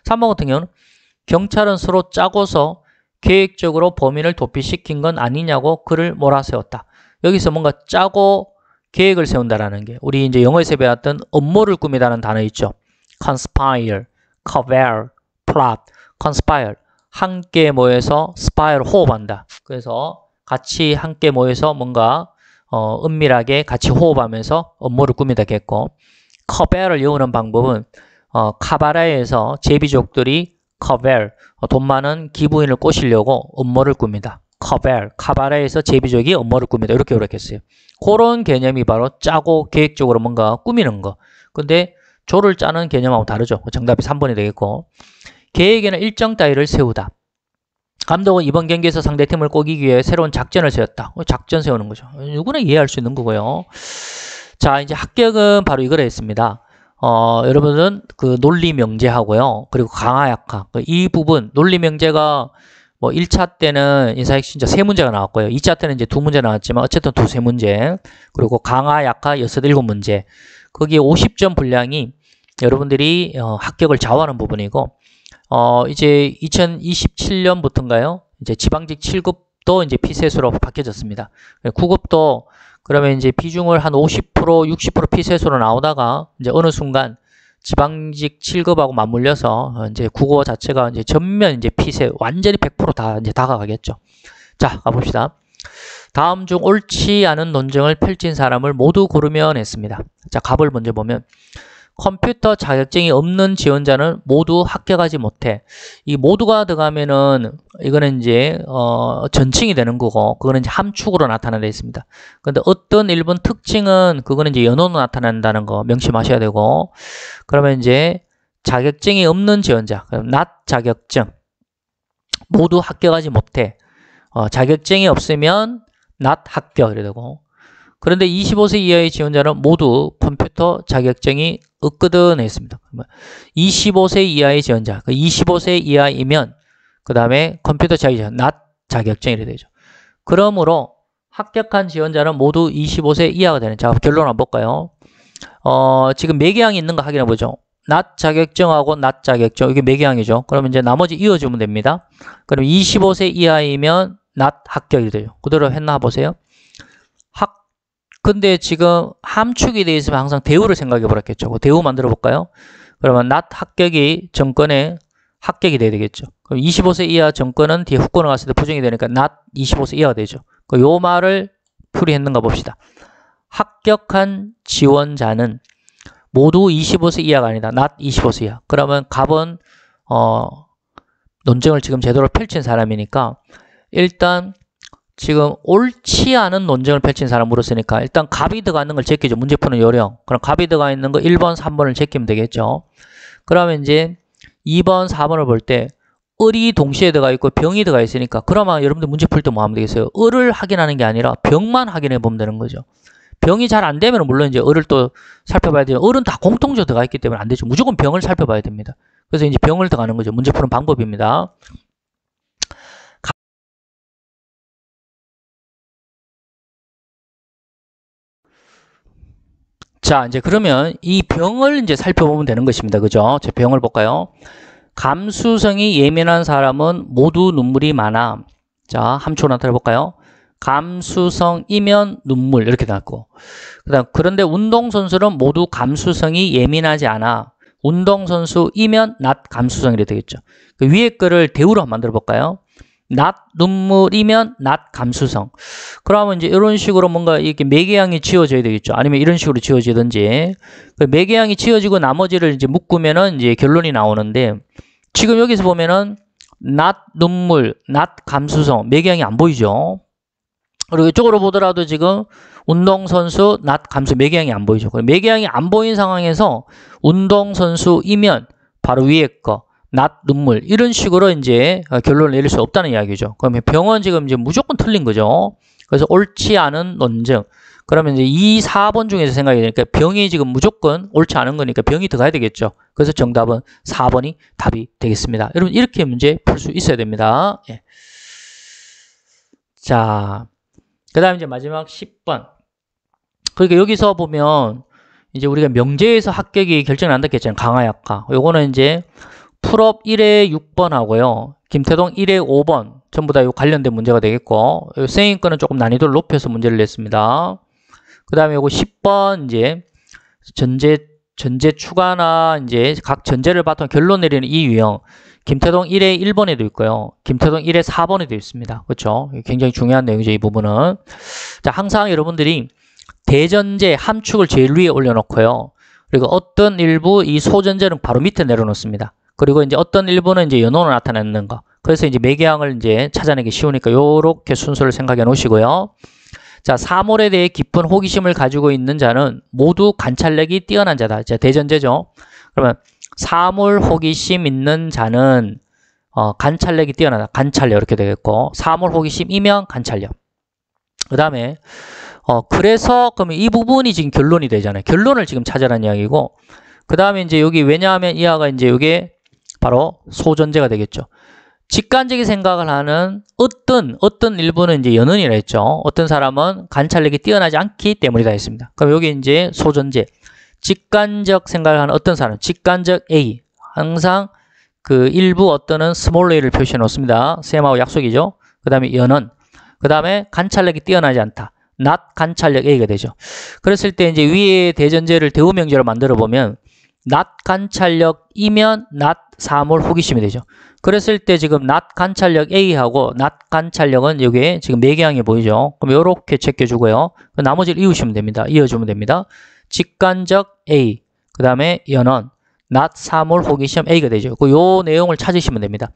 3번 같은 경우는 경찰은 서로 짜고서 계획적으로 범인을 도피시킨 건 아니냐고 그를 몰아세웠다. 여기서 뭔가 짜고 계획을 세운다라는 게 우리 이제 영어에서 배웠던 음모를 꾸미다는 단어 있죠. conspire, cover, plot, conspire. 함께 모여서 spire, 호흡한다. 그래서 같이 함께 모여서 뭔가 은밀하게 같이 호흡하면서 음모를 꾸미다겠고, cover를 외우는 방법은 카바라에서 제비족들이 cover, 돈 많은 기부인을 꼬시려고 음모를 꾸미다. cover, 카바라에서 제비족이 음모를 꾸미다. 이렇게 요약했어요. 그런 개념이 바로 짜고 계획적으로 뭔가 꾸미는 거. 근데 조를 짜는 개념하고 다르죠. 정답이 3번이 되겠고, 계획에는 일정 따위를 세우다. 감독은 이번 경기에서 상대팀을 꼬기기 위해 새로운 작전을 세웠다. 작전 세우는 거죠. 누구나 이해할 수 있는 거고요. 자, 이제 합격은 바로 이거라 했습니다. 여러분은 그 논리 명제하고요. 그리고 강화 약화. 이 부분, 논리 명제가 뭐 1차 때는 인사혁신자 3문제가 나왔고요. 2차 때는 이제 2문제 나왔지만 어쨌든 2~3문제. 그리고 강화 약화 6, 7문제. 거기에 50점 분량이 여러분들이 합격을 좌우하는 부분이고, 이제 2027년부터인가요? 이제 지방직 7급도 이제 피셋으로 바뀌어졌습니다. 9급도 그러면 이제 비중을 한 50%, 60% 피셋으로 나오다가 이제 어느 순간 지방직 7급하고 맞물려서 이제 국어 자체가 이제 전면 이제 피셋 완전히 100% 다 이제 다가가겠죠. 자, 가봅시다. 다음 중 옳지 않은 논쟁을 펼친 사람을 모두 고르면 했습니다. 자, 갑을 먼저 보면 컴퓨터 자격증이 없는 지원자는 모두 합격하지 못해. 이 모두가 들어가면은 이거는 이제 전칭이 되는 거고, 그거는 이제 함축으로 나타나려 있습니다. 근데 어떤 일본 특징은 그거는 이제 연호로 나타난다는 거 명심하셔야 되고, 그러면 이제 자격증이 없는 지원자, 그럼 not 자격증 모두 합격하지 못해. 자격증이 없으면 not 합격 이래 되고, 그런데 25세 이하의 지원자는 모두 컴퓨터 자격증이 없거든 했습니다. 25세 이하의 지원자, 25세 이하이면 그 다음에 컴퓨터 자격증, not 자격증이 되죠. 그러므로 합격한 지원자는 모두 25세 이하가 되는. 자, 결론 한번 볼까요? 지금 몇 개항이 있는 거 확인해 보죠. not 자격증하고 not 자격증, 이게 몇 개항이죠. 그러면 이제 나머지 이어주면 됩니다. 그럼 25세 이하이면 not 합격이 돼요. 그대로 했나 보세요. 근데 지금 함축이 되어 있으면 항상 대우를 생각해 보랬겠죠. 대우 만들어 볼까요? 그러면 not 합격이 정권에 합격이 돼야 되겠죠. 그럼 25세 이하 정권은 뒤에 후권을 갔을 때 부정이 되니까 not 25세 이하가 되죠. 요 말을 풀이했는가 봅시다. 합격한 지원자는 모두 25세 이하가 아니다. not 25세 이하. 그러면 갑은 논쟁을 지금 제대로 펼친 사람이니까 일단 지금 옳지 않은 논쟁을 펼친 사람 물었으니까 일단 갑이 들어가 있는 걸 제끼죠. 문제 푸는 요령. 그럼 갑이 들어가 있는 거 1번, 3번을 제끼면 되겠죠. 그러면 이제 2번, 4번을 볼 때 을이 동시에 들어가 있고 병이 들어가 있으니까 그러면 여러분들 문제 풀 때 뭐 하면 되겠어요? 을을 확인하는 게 아니라 병만 확인해 보면 되는 거죠. 병이 잘 안 되면 물론 이제 을을 또 살펴봐야 돼요. 을은 다 공통적으로 들어가 있기 때문에 안 되죠. 무조건 병을 살펴봐야 됩니다. 그래서 이제 병을 들어가는 거죠. 문제 푸는 방법입니다. 자, 이제 그러면 이 병을 이제 살펴보면 되는 것입니다. 그죠? 제 병을 볼까요? 감수성이 예민한 사람은 모두 눈물이 많아. 자, 함축 나타내 볼까요? 감수성이면 눈물 이렇게 나왔고, 그다음 그런데 운동선수는 모두 감수성이 예민하지 않아. 운동선수이면 낮 감수성 이렇게 되겠죠. 그 위에 거를 대우로 한번 만들어 볼까요? 낮 눈물이면 낮 감수성. 그러면 이제 이런 식으로 뭔가 이렇게 매개양이 지어져야 되겠죠. 아니면 이런 식으로 지어지든지. 그 매개양이 지어지고 나머지를 이제 묶으면은 이제 결론이 나오는데, 지금 여기서 보면은 낮 눈물, 낮 감수성, 매개양이 안 보이죠. 그리고 이쪽으로 보더라도 지금 운동선수, 낮 감수, 매개양이 안 보이죠. 매개양이 안 보인 상황에서 운동선수이면 바로 위에 거, 낮 눈물, 이런 식으로 이제 결론을 내릴 수 없다는 이야기죠. 그러면 병은 지금 이제 무조건 틀린 거죠. 그래서 옳지 않은 논증. 그러면 이제 2, 4번 중에서 생각이 되니까 병이 지금 무조건 옳지 않은 거니까 병이 들어가야 되겠죠. 그래서 정답은 4번이 답이 되겠습니다. 여러분, 이렇게 문제 풀 수 있어야 됩니다. 예. 자. 그 다음에 이제 마지막 10번. 그러니까 여기서 보면 이제 우리가 명제에서 합격이 결정난다 했잖아요. 강화 약화. 요거는 이제 풀업 1에 6번 하고요. 김태동 1에 5번. 전부 다 요 관련된 문제가 되겠고, 쌤 거는 조금 난이도를 높여서 문제를 냈습니다. 그 다음에 요거 10번 이제 전제 추가나 이제 각 전제를 바탕 결론 내리는 이 유형. 김태동 1에 1번에도 있고요. 김태동 1에 4번에도 있습니다. 그렇죠? 굉장히 중요한 내용이죠, 이 부분은. 자, 항상 여러분들이 대전제 함축을 제일 위에 올려놓고요. 그리고 어떤 일부 이 소전제는 바로 밑에 내려놓습니다. 그리고 이제 어떤 일부는 이제 연호로 나타내는 거. 그래서 이제 매개항을 이제 찾아내기 쉬우니까 요렇게 순서를 생각해 놓으시고요. 자, 사물에 대해 깊은 호기심을 가지고 있는 자는 모두 관찰력이 뛰어난 자다. 자, 대전제죠. 그러면 사물 호기심 있는 자는 관찰력이 뛰어나다. 관찰력 이렇게 되겠고, 사물 호기심이면 관찰력. 그 다음에 그래서 그러면 이 부분이 지금 결론이 되잖아요. 결론을 지금 찾아라는 이야기고, 그 다음에 이제 여기 왜냐하면 이하가 이제 이게 바로 소전제가 되겠죠. 직관적인 생각을 하는 어떤 일부는 이제 연은이라 했죠. 어떤 사람은 관찰력이 뛰어나지 않기 때문이다 했습니다. 그럼 여기 이제 소전제. 직관적 생각을 하는 어떤 사람, 직관적 A. 항상 그 일부 어떤은 스몰 a를 표시해 놓습니다. 쌤하고 약속이죠. 그 다음에 연은. 그 다음에 관찰력이 뛰어나지 않다. not 관찰력 A가 되죠. 그랬을 때 이제 위에 대전제를 대우명제로 만들어 보면 not 관찰력이면 not 사물 호기심이 되죠. 그랬을 때 지금 not 관찰력 A하고 not 관찰력은 여기에 지금 매개항이 보이죠. 그럼 이렇게 제껴주고요. 나머지를 이으시면 됩니다. 이어주면 됩니다. 직관적 A, 그 다음에 연언, not 사물 호기심 A가 되죠. 요 내용을 찾으시면 됩니다.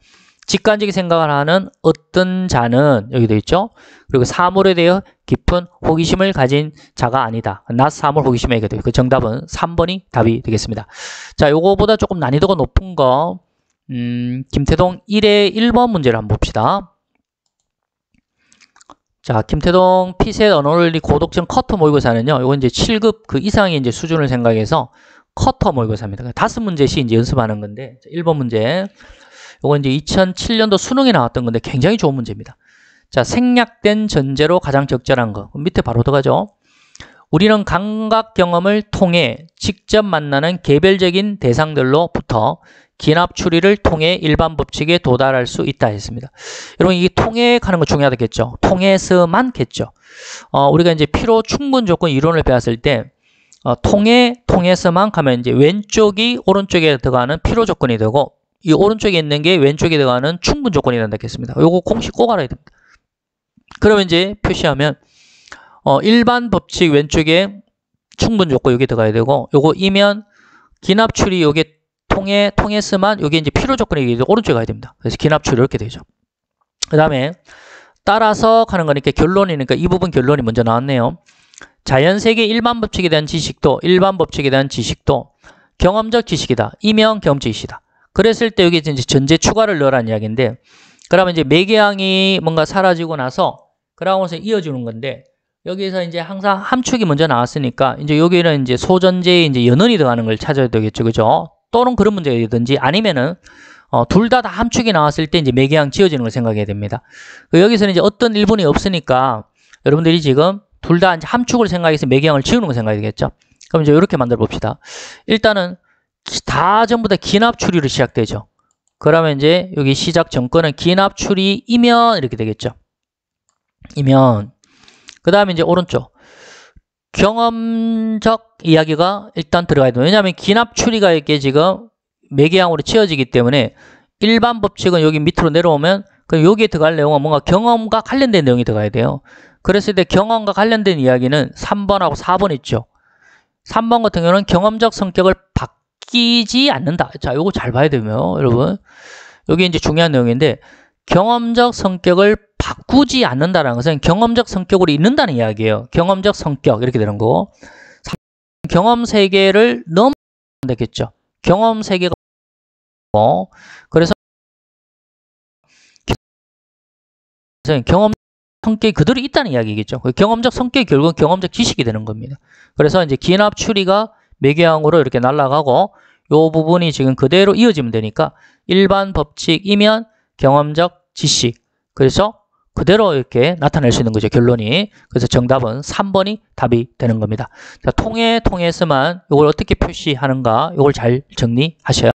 직관적인 생각을 하는 어떤 자는 여기 되어 있죠. 그리고 사물에 대해 깊은 호기심을 가진 자가 아니다. not 사물 호기심 A가 되고, 그 정답은 3번이 답이 되겠습니다. 자, 요거보다 조금 난이도가 높은 거, 김태동 1의 1번 문제를 한번 봅시다. 자, 김태동 피셋 언어논리 고독점 커터 모의고사는요, 요건 이제 7급 그 이상의 이제 수준을 생각해서 커터 모의고사입니다. 5문제씩 이제 연습하는 건데, 1번 문제. 요건 이제 2007년도 수능에 나왔던 건데 굉장히 좋은 문제입니다. 자, 생략된 전제로 가장 적절한 거. 밑에 바로 들어가죠. 우리는 감각 경험을 통해 직접 만나는 개별적인 대상들로부터 기납 추리를 통해 일반 법칙에 도달할 수 있다 했습니다. 여러분, 이게 통해하는 거 중요하겠죠. 통해서만겠죠. 우리가 이제 필요 충분 조건 이론을 배웠을 때 통해서만 가면 이제 왼쪽이 오른쪽에 들어가는 필요 조건이 되고, 이 오른쪽에 있는 게 왼쪽에 들어가는 충분 조건이 된다 했습니다. 요거 공식 꼭 알아야 됩니다. 그러면 이제 표시하면 일반 법칙 왼쪽에 충분 조건 여기 들어가야 되고, 요거 이면 기납 추리 요게 통해서만 요게 이제 필요 조건이 오른쪽에 가야 됩니다. 그래서 기납 추리 이렇게 되죠. 그 다음에 따라서 하는 거니까 결론이니까 이 부분 결론이 먼저 나왔네요. 자연세계 일반 법칙에 대한 지식도 경험적 지식이다. 이면 경험적 지식이다. 그랬을 때 여기 이제 전제 추가를 넣으라는 이야기인데, 그러면 이제 매개항이 뭔가 사라지고 나서 그라운드에서 이어주는 건데, 여기서 이제 항상 함축이 먼저 나왔으니까 이제 여기는 이제 소전제에 이제 연원이 들어가는 걸 찾아야 되겠죠. 그죠? 또는 그런 문제이든지 아니면은 둘 다 함축이 나왔을 때 이제 매개항 지어지는 걸 생각해야 됩니다. 여기서는 이제 어떤 일본이 없으니까 여러분들이 지금 둘 다 이제 함축을 생각해서 매개항을 지우는 걸 생각해야 되겠죠. 그럼 이제 이렇게 만들어 봅시다. 일단은 다 전부 다 기납 추리로 시작되죠. 그러면 이제 여기 시작 정권은 기납 추리이면 이렇게 되겠죠. 이면 그 다음에 이제 오른쪽 경험적 이야기가 일단 들어가야 돼요. 왜냐하면 기납 추리가 이렇게 지금 매개항으로 치어지기 때문에 일반 법칙은 여기 밑으로 내려오면 그럼 여기에 들어갈 내용은 뭔가 경험과 관련된 내용이 들어가야 돼요. 그랬을 때 경험과 관련된 이야기는 3번하고 4번 있죠. 3번 같은 경우는 경험적 성격을 바뀌지 않는다. 자, 요거 잘 봐야 되며 여러분. 여기 이제 중요한 내용인데 경험적 성격을 바꾸지 않는다는 것은 경험적 성격으로 있는다는 이야기예요. 경험적 성격 이렇게 되는 거. 경험 세계를 넘어야 되겠죠. 경험 세계가 그래서 경험 성격이 그대로 있다는 이야기겠죠. 경험적 성격이 결국은 경험적 지식이 되는 겁니다. 그래서 이제 기납 추리가 매개항으로 이렇게 날아가고 요 부분이 지금 그대로 이어지면 되니까 일반 법칙이면 경험적 지식. 그래서 그대로 이렇게 나타낼 수 있는 거죠. 결론이. 그래서 정답은 3번이 답이 되는 겁니다. 자, 통해서만 이걸 어떻게 표시하는가 이걸 잘 정리하셔야.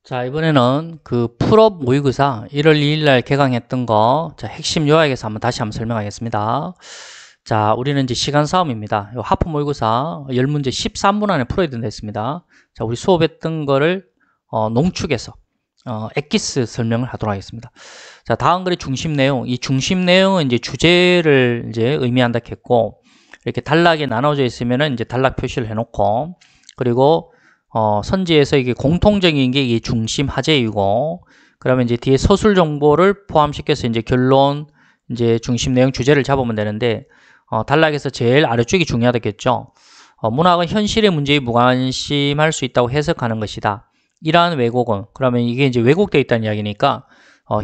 자, 이번에는 그 풀업 모의고사 1월 2일 날 개강했던 거, 자, 핵심 요약에서 다시 한번 설명하겠습니다. 자, 우리는 이제 시간 싸움입니다. 요 하프 모의고사 10문제 13분 안에 풀어야 된다 했습니다. 자, 우리 수업했던 거를 농축해서 엑기스 설명을 하도록 하겠습니다. 자, 다음 글의 중심 내용. 이 중심 내용은 이제 주제를 이제 의미한다 했고, 이렇게 단락에 나눠져 있으면은 이제 단락 표시를 해놓고, 그리고 선지에서 이게 공통적인 게 이게 중심 하재이고, 그러면 이제 뒤에 서술 정보를 포함시켜서 이제 결론, 이제 중심 내용 주제를 잡으면 되는데, 단락에서 제일 아래쪽이 중요하겠죠. 문학은 현실의 문제에 무관심할 수 있다고 해석하는 것이다. 이러한 왜곡은, 그러면 이게 이제 왜곡되어 있다는 이야기니까,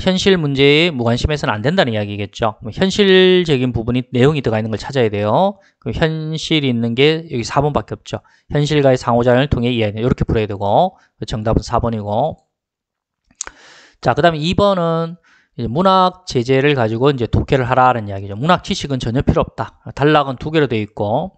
현실 문제에 무관심해서는 안 된다는 이야기겠죠. 현실적인 부분이 내용이 들어가 있는 걸 찾아야 돼요. 그럼 현실이 있는 게 여기 4번밖에 없죠. 현실과의 상호작용을 통해 이해하는 이렇게 풀어야 되고 정답은 4번이고. 자, 그 다음에 2번은 이제 문학 제재를 가지고 이제 독해를 하라는 이야기죠. 문학 지식은 전혀 필요 없다. 단락은 2개로 되어 있고,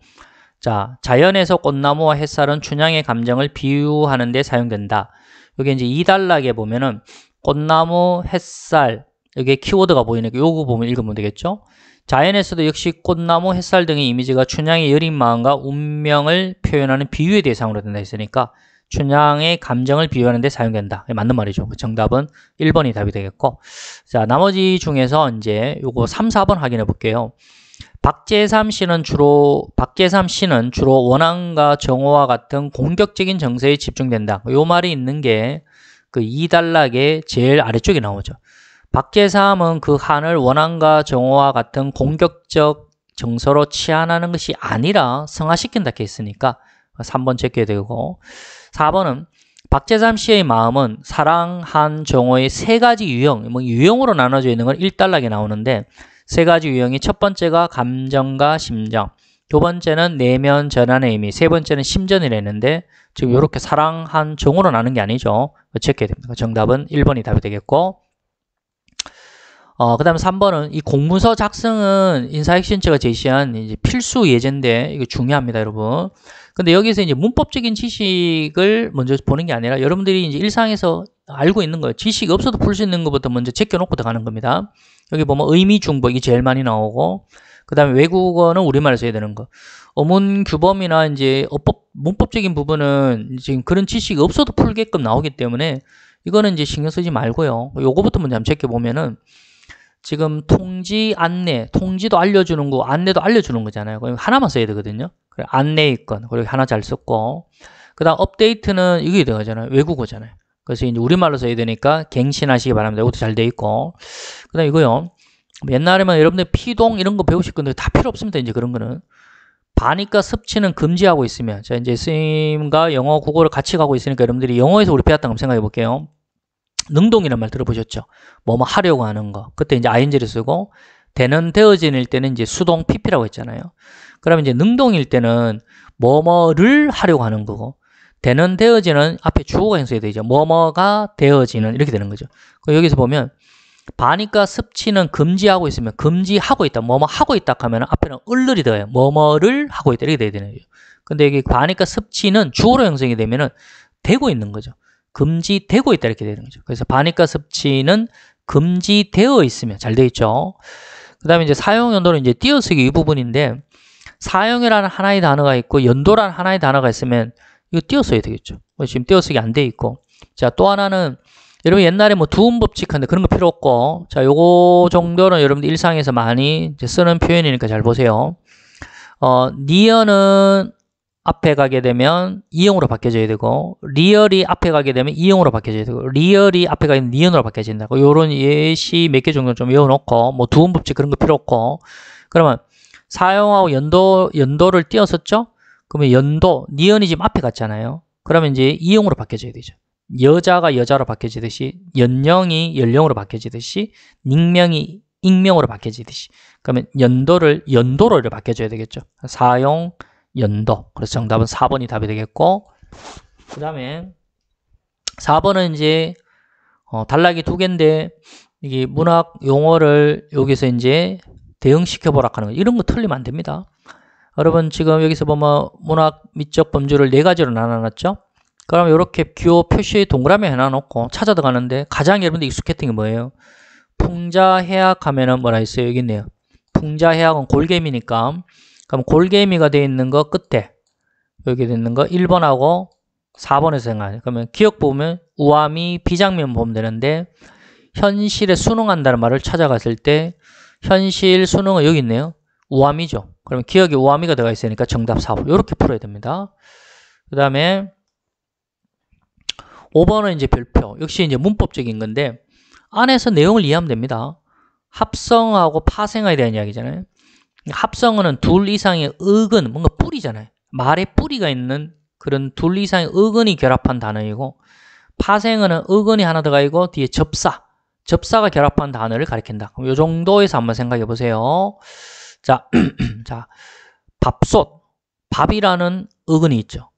자, 자연에서 꽃나무와 햇살은 춘향의 감정을 비유하는 데 사용된다. 여기 이제 2단락에 보면은 꽃나무, 햇살, 여기에 키워드가 보이니까 요거 보면 읽으면 되겠죠. 자연에서도 역시 꽃나무, 햇살 등의 이미지가 춘향의 여린 마음과 운명을 표현하는 비유의 대상으로 된다 했으니까 춘향의 감정을 비유하는 데 사용된다. 맞는 말이죠. 정답은 1번이 답이 되겠고. 자, 나머지 중에서 이제 요거 3, 4번 확인해 볼게요. 박재삼 씨는 주로 원한과 정오와 같은 공격적인 정서에 집중된다. 요 말이 있는 게 그 2단락의 제일 아래쪽에 나오죠. 박재삼은 그 한을 원한과 정오와 같은 공격적 정서로 치환하는 것이 아니라 성화시킨다 했으니까 3번 체크해야 되고, 4번은 박재삼 씨의 마음은 사랑, 한, 정오의 3가지 유형, 유형으로 나눠져 있는 건 1단락에 나오는데 3가지 유형이 첫 번째가 감정과 심정, 두 번째는 내면 전환의 의미, 세 번째는 심전이라 했는데 지금 이렇게 사랑, 한, 정오로 나눈 게 아니죠. 체크해야 됩니다. 정답은 1번이 답이 되겠고, 그 다음에 3번은 이 공문서 작성은 인사혁신처가 제시한 이제 필수 예제인데 이거 중요합니다, 여러분. 근데 여기서 이제 문법적인 지식을 먼저 보는 게 아니라 여러분들이 이제 일상에서 알고 있는 거예요. 지식이 없어도 풀 수 있는 것부터 먼저 제껴놓고 들어가는 겁니다. 여기 보면 의미 중복 이게 제일 많이 나오고, 그 다음에 외국어는 우리말을 써야 되는 거. 어문 규범이나 이제 문법적인 부분은 지금 그런 지식이 없어도 풀게끔 나오기 때문에 이거는 이제 신경 쓰지 말고요. 요거부터 먼저 한번 제껴보면은 지금 통지, 안내, 통지도 알려주는 거, 안내도 알려주는 거잖아요. 그럼 하나만 써야 되거든요. 그래, 안내이건, 그리고 하나 잘 썼고, 그 다음 업데이트는 이게 들어가잖아요. 외국어잖아요. 그래서 이제 우리말로 써야 되니까 갱신하시기 바랍니다. 이것도 잘 돼 있고, 그 다음 이거요. 옛날에만 여러분들 피동 이런 거 배우실 건데 다 필요 없습니다. 이제 그런 거는. 반이과 섭취는 금지하고 있으면, 자, 이제 스님과 영어, 국어를 같이 가고 있으니까 여러분들이 영어에서 우리 배웠다고 생각해 볼게요. 능동이라는 말 들어보셨죠? 뭐뭐 하려고 하는 거. 그때 이제 ing를 쓰고, 되는 되어진일 때는 이제 수동 pp라고 했잖아요. 그러면 이제 능동일 때는 뭐뭐를 하려고 하는 거고, 되는 되어지는 앞에 주어가 형성이 되죠. 뭐뭐가 되어지는 이렇게 되는 거죠. 여기서 보면 반니까 습치는 금지하고 있으면 금지하고 있다. 뭐뭐 하고 있다 하면 앞에는 을을이 더해요. 뭐뭐를 하고 있다 이렇게 돼야 되는 거죠. 근데 여기 반니까 습치는 주어로 형성이 되면은 되고 있는 거죠. 금지되고 있다 이렇게 되는 거죠. 그래서 반니까 습치는 금지되어 있으면 잘 되어 있죠. 그 다음에 이제 사용 연도는 이제 띄어쓰기 이 부분인데, 사용이라는 하나의 단어가 있고 연도라는 하나의 단어가 있으면 이거 띄어써야 되겠죠. 지금 띄어쓰기 안 돼 있고. 자, 또 하나는 여러분 옛날에 뭐 두음 법칙한데 그런 거 필요 없고, 자, 요거 정도는 여러분들 일상에서 많이 이제 쓰는 표현이니까 잘 보세요. 니어는 앞에 가게 되면 이형으로 바뀌어져야 되고, 리얼이 앞에 가게 되면 이형으로 바뀌어져야 되고, 리얼이 앞에 가게 되면 니은으로 바뀌어진다고. 요런 예시 몇 개 정도 좀 외워놓고, 뭐 두음 법칙 그런 거 필요 없고, 그러면 사용하고 연도를 띄었었죠? 그러면 연도, 니은이 지금 앞에 갔잖아요. 그러면 이제 이형으로 바뀌어져야 되죠. 여자가 여자로 바뀌어지듯이, 연령이 연령으로 바뀌어지듯이, 닉명이 익명으로 바뀌어지듯이. 그러면 연도를 연도로 바뀌어줘야 되겠죠. 사용, 연도. 그래서 정답은 4번이 답이 되겠고, 그 다음에 4번은 이제 단락이 두 개인데, 이게 문학 용어를 여기서 이제 대응시켜보라 하는 거. 이런 거 틀리면 안 됩니다. 여러분 지금 여기서 보면 문학 미적 범주를 4가지로 나눠놨죠? 그럼 이렇게 기호 표시 동그라미 해놔놓고 찾아 들어가는데 가장 여러분들 익숙했던 게 뭐예요? 풍자해약 하면은 뭐라 했어요? 여기 있네요. 풍자해약은 골개미니까, 그럼 골개미가 되어 있는 거 끝에 여기 되어 있는 거 1번하고 4번에서 생각해요. 그러면 기억 보면 우아미 비장면 보면 되는데, 현실에 순응한다는 말을 찾아갔을 때 현실 순응은 여기 있네요. 우아미죠. 그러면 기억에 우아미가 들어가 있으니까 정답 4번. 이렇게 풀어야 됩니다. 그 다음에 5번은 이제 별표. 역시 이제 문법적인 건데, 안에서 내용을 이해하면 됩니다. 합성하고 파생어에 대한 이야기잖아요. 합성어는 둘 이상의 어근, 뭔가 뿌리잖아요. 말에 뿌리가 있는 그런 둘 이상의 어근이 결합한 단어이고, 파생어는 어근이 하나 들어가 있고 뒤에 접사가 결합한 단어를 가리킨다. 그럼 이 정도에서 한번 생각해 보세요. 자, 자, 밥솥, 밥이라는 어근이 있죠.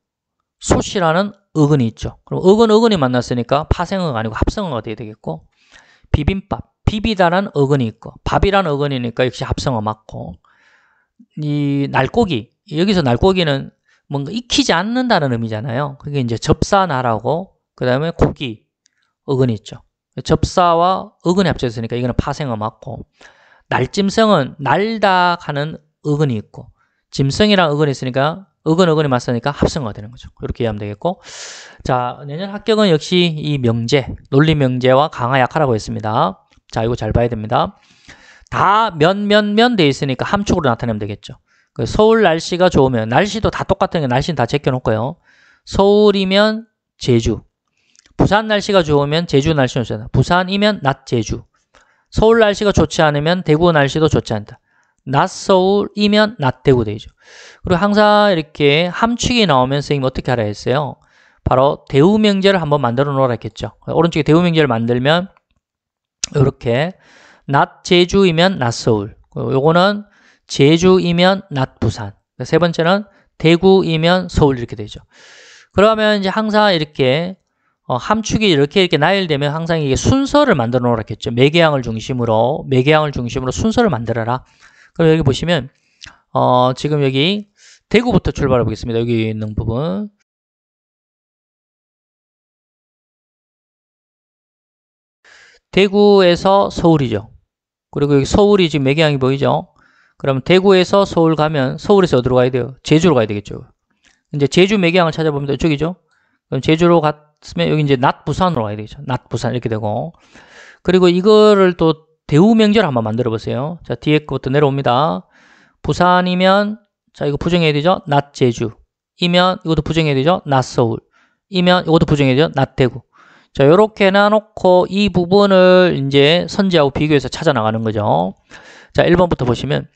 솥이라는 어근이 있죠. 그럼 어근이 만났으니까 파생어가 아니고 합성어가 돼야 되겠고, 비빔밥, 비비다라는 어근이 있고 밥이라는 어근이니까 역시 합성어 맞고, 이 날고기, 여기서 날고기는 뭔가 익히지 않는다는 의미잖아요. 그게 이제 접사나라고, 그 다음에 고기 어근이 있죠. 접사와 어근이 합쳐졌으니까 이거는 파생어 맞고, 날짐승은 날다 하는 어근이 있고, 짐승이랑 어근이 있으니까 어근이 맞으니까 합성어가 되는 거죠. 이렇게 이해하면 되겠고, 자, 내년 합격은 역시 이 명제, 논리 명제와 강화 약화라고 했습니다. 자, 이거 잘 봐야 됩니다. 다 면 돼 있으니까 함축으로 나타내면 되겠죠. 서울 날씨가 좋으면, 날씨도 다 똑같은 게 날씨는 다 제껴놓고요. 서울이면 제주, 부산 날씨가 좋으면 제주 날씨는 좋잖아. 부산이면 낮 제주. 서울 날씨가 좋지 않으면 대구 날씨도 좋지 않다. 낮 서울이면 낮 대구 되죠. 그리고 항상 이렇게 함축이 나오면 선생님 어떻게 하라 했어요? 바로 대우명제를 한번 만들어 놓으라 했겠죠. 오른쪽에 대우명제를 만들면 이렇게 낮 제주이면 낮 서울, 요거는 제주이면 낮 부산, 세 번째는 대구이면 서울 이렇게 되죠. 그러면 이제 항상 이렇게 함축이 이렇게 나열되면 항상 이게 순서를 만들어 놓으라 했겠죠. 매개항을 중심으로 순서를 만들어라. 그럼 여기 보시면 지금 여기 대구부터 출발해 보겠습니다. 여기 있는 부분. 대구에서 서울이죠. 그리고 여기 서울이 지금 매개항이 보이죠? 그럼 대구에서 서울 가면 서울에서 어디로 가야 돼요? 제주로 가야 되겠죠. 이제 제주 매개항을 찾아보면 이쪽이죠. 그럼 제주로 갔으면 여기 이제 낮 부산으로 가야 되겠죠. 낮 부산 이렇게 되고, 그리고 이거를 또 대우명제를 한번 만들어 보세요. 자, 뒤에 것부터 내려옵니다. 부산이면 자, 이거 부정해야 되죠. 낮 제주이면 이것도 부정해야 되죠. 낮 서울이면 이것도 부정해야 되죠. 낮 대구. 자, 요렇게 해놔놓고 이 부분을 이제 선지하고 비교해서 찾아 나가는 거죠. 자, 1번부터 보시면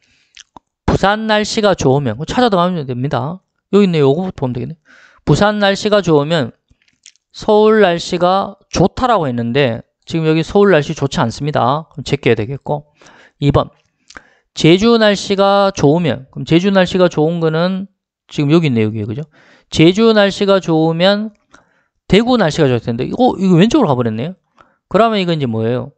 부산 날씨가 좋으면 찾아 들어가면 됩니다. 여기 있네. 요거부터 보면 되겠네. 부산 날씨가 좋으면 서울 날씨가 좋다라고 했는데 지금 여기 서울 날씨 좋지 않습니다. 그럼 제껴야 되겠고 2번 제주 날씨가 좋으면 그럼 제주 날씨가 좋은 거는 지금 여기 있네요. 여기 그죠? 제주 날씨가 좋으면 대구 날씨가 좋을 텐데 이거 왼쪽으로 가버렸네요. 그러면 이건 이제 뭐예요?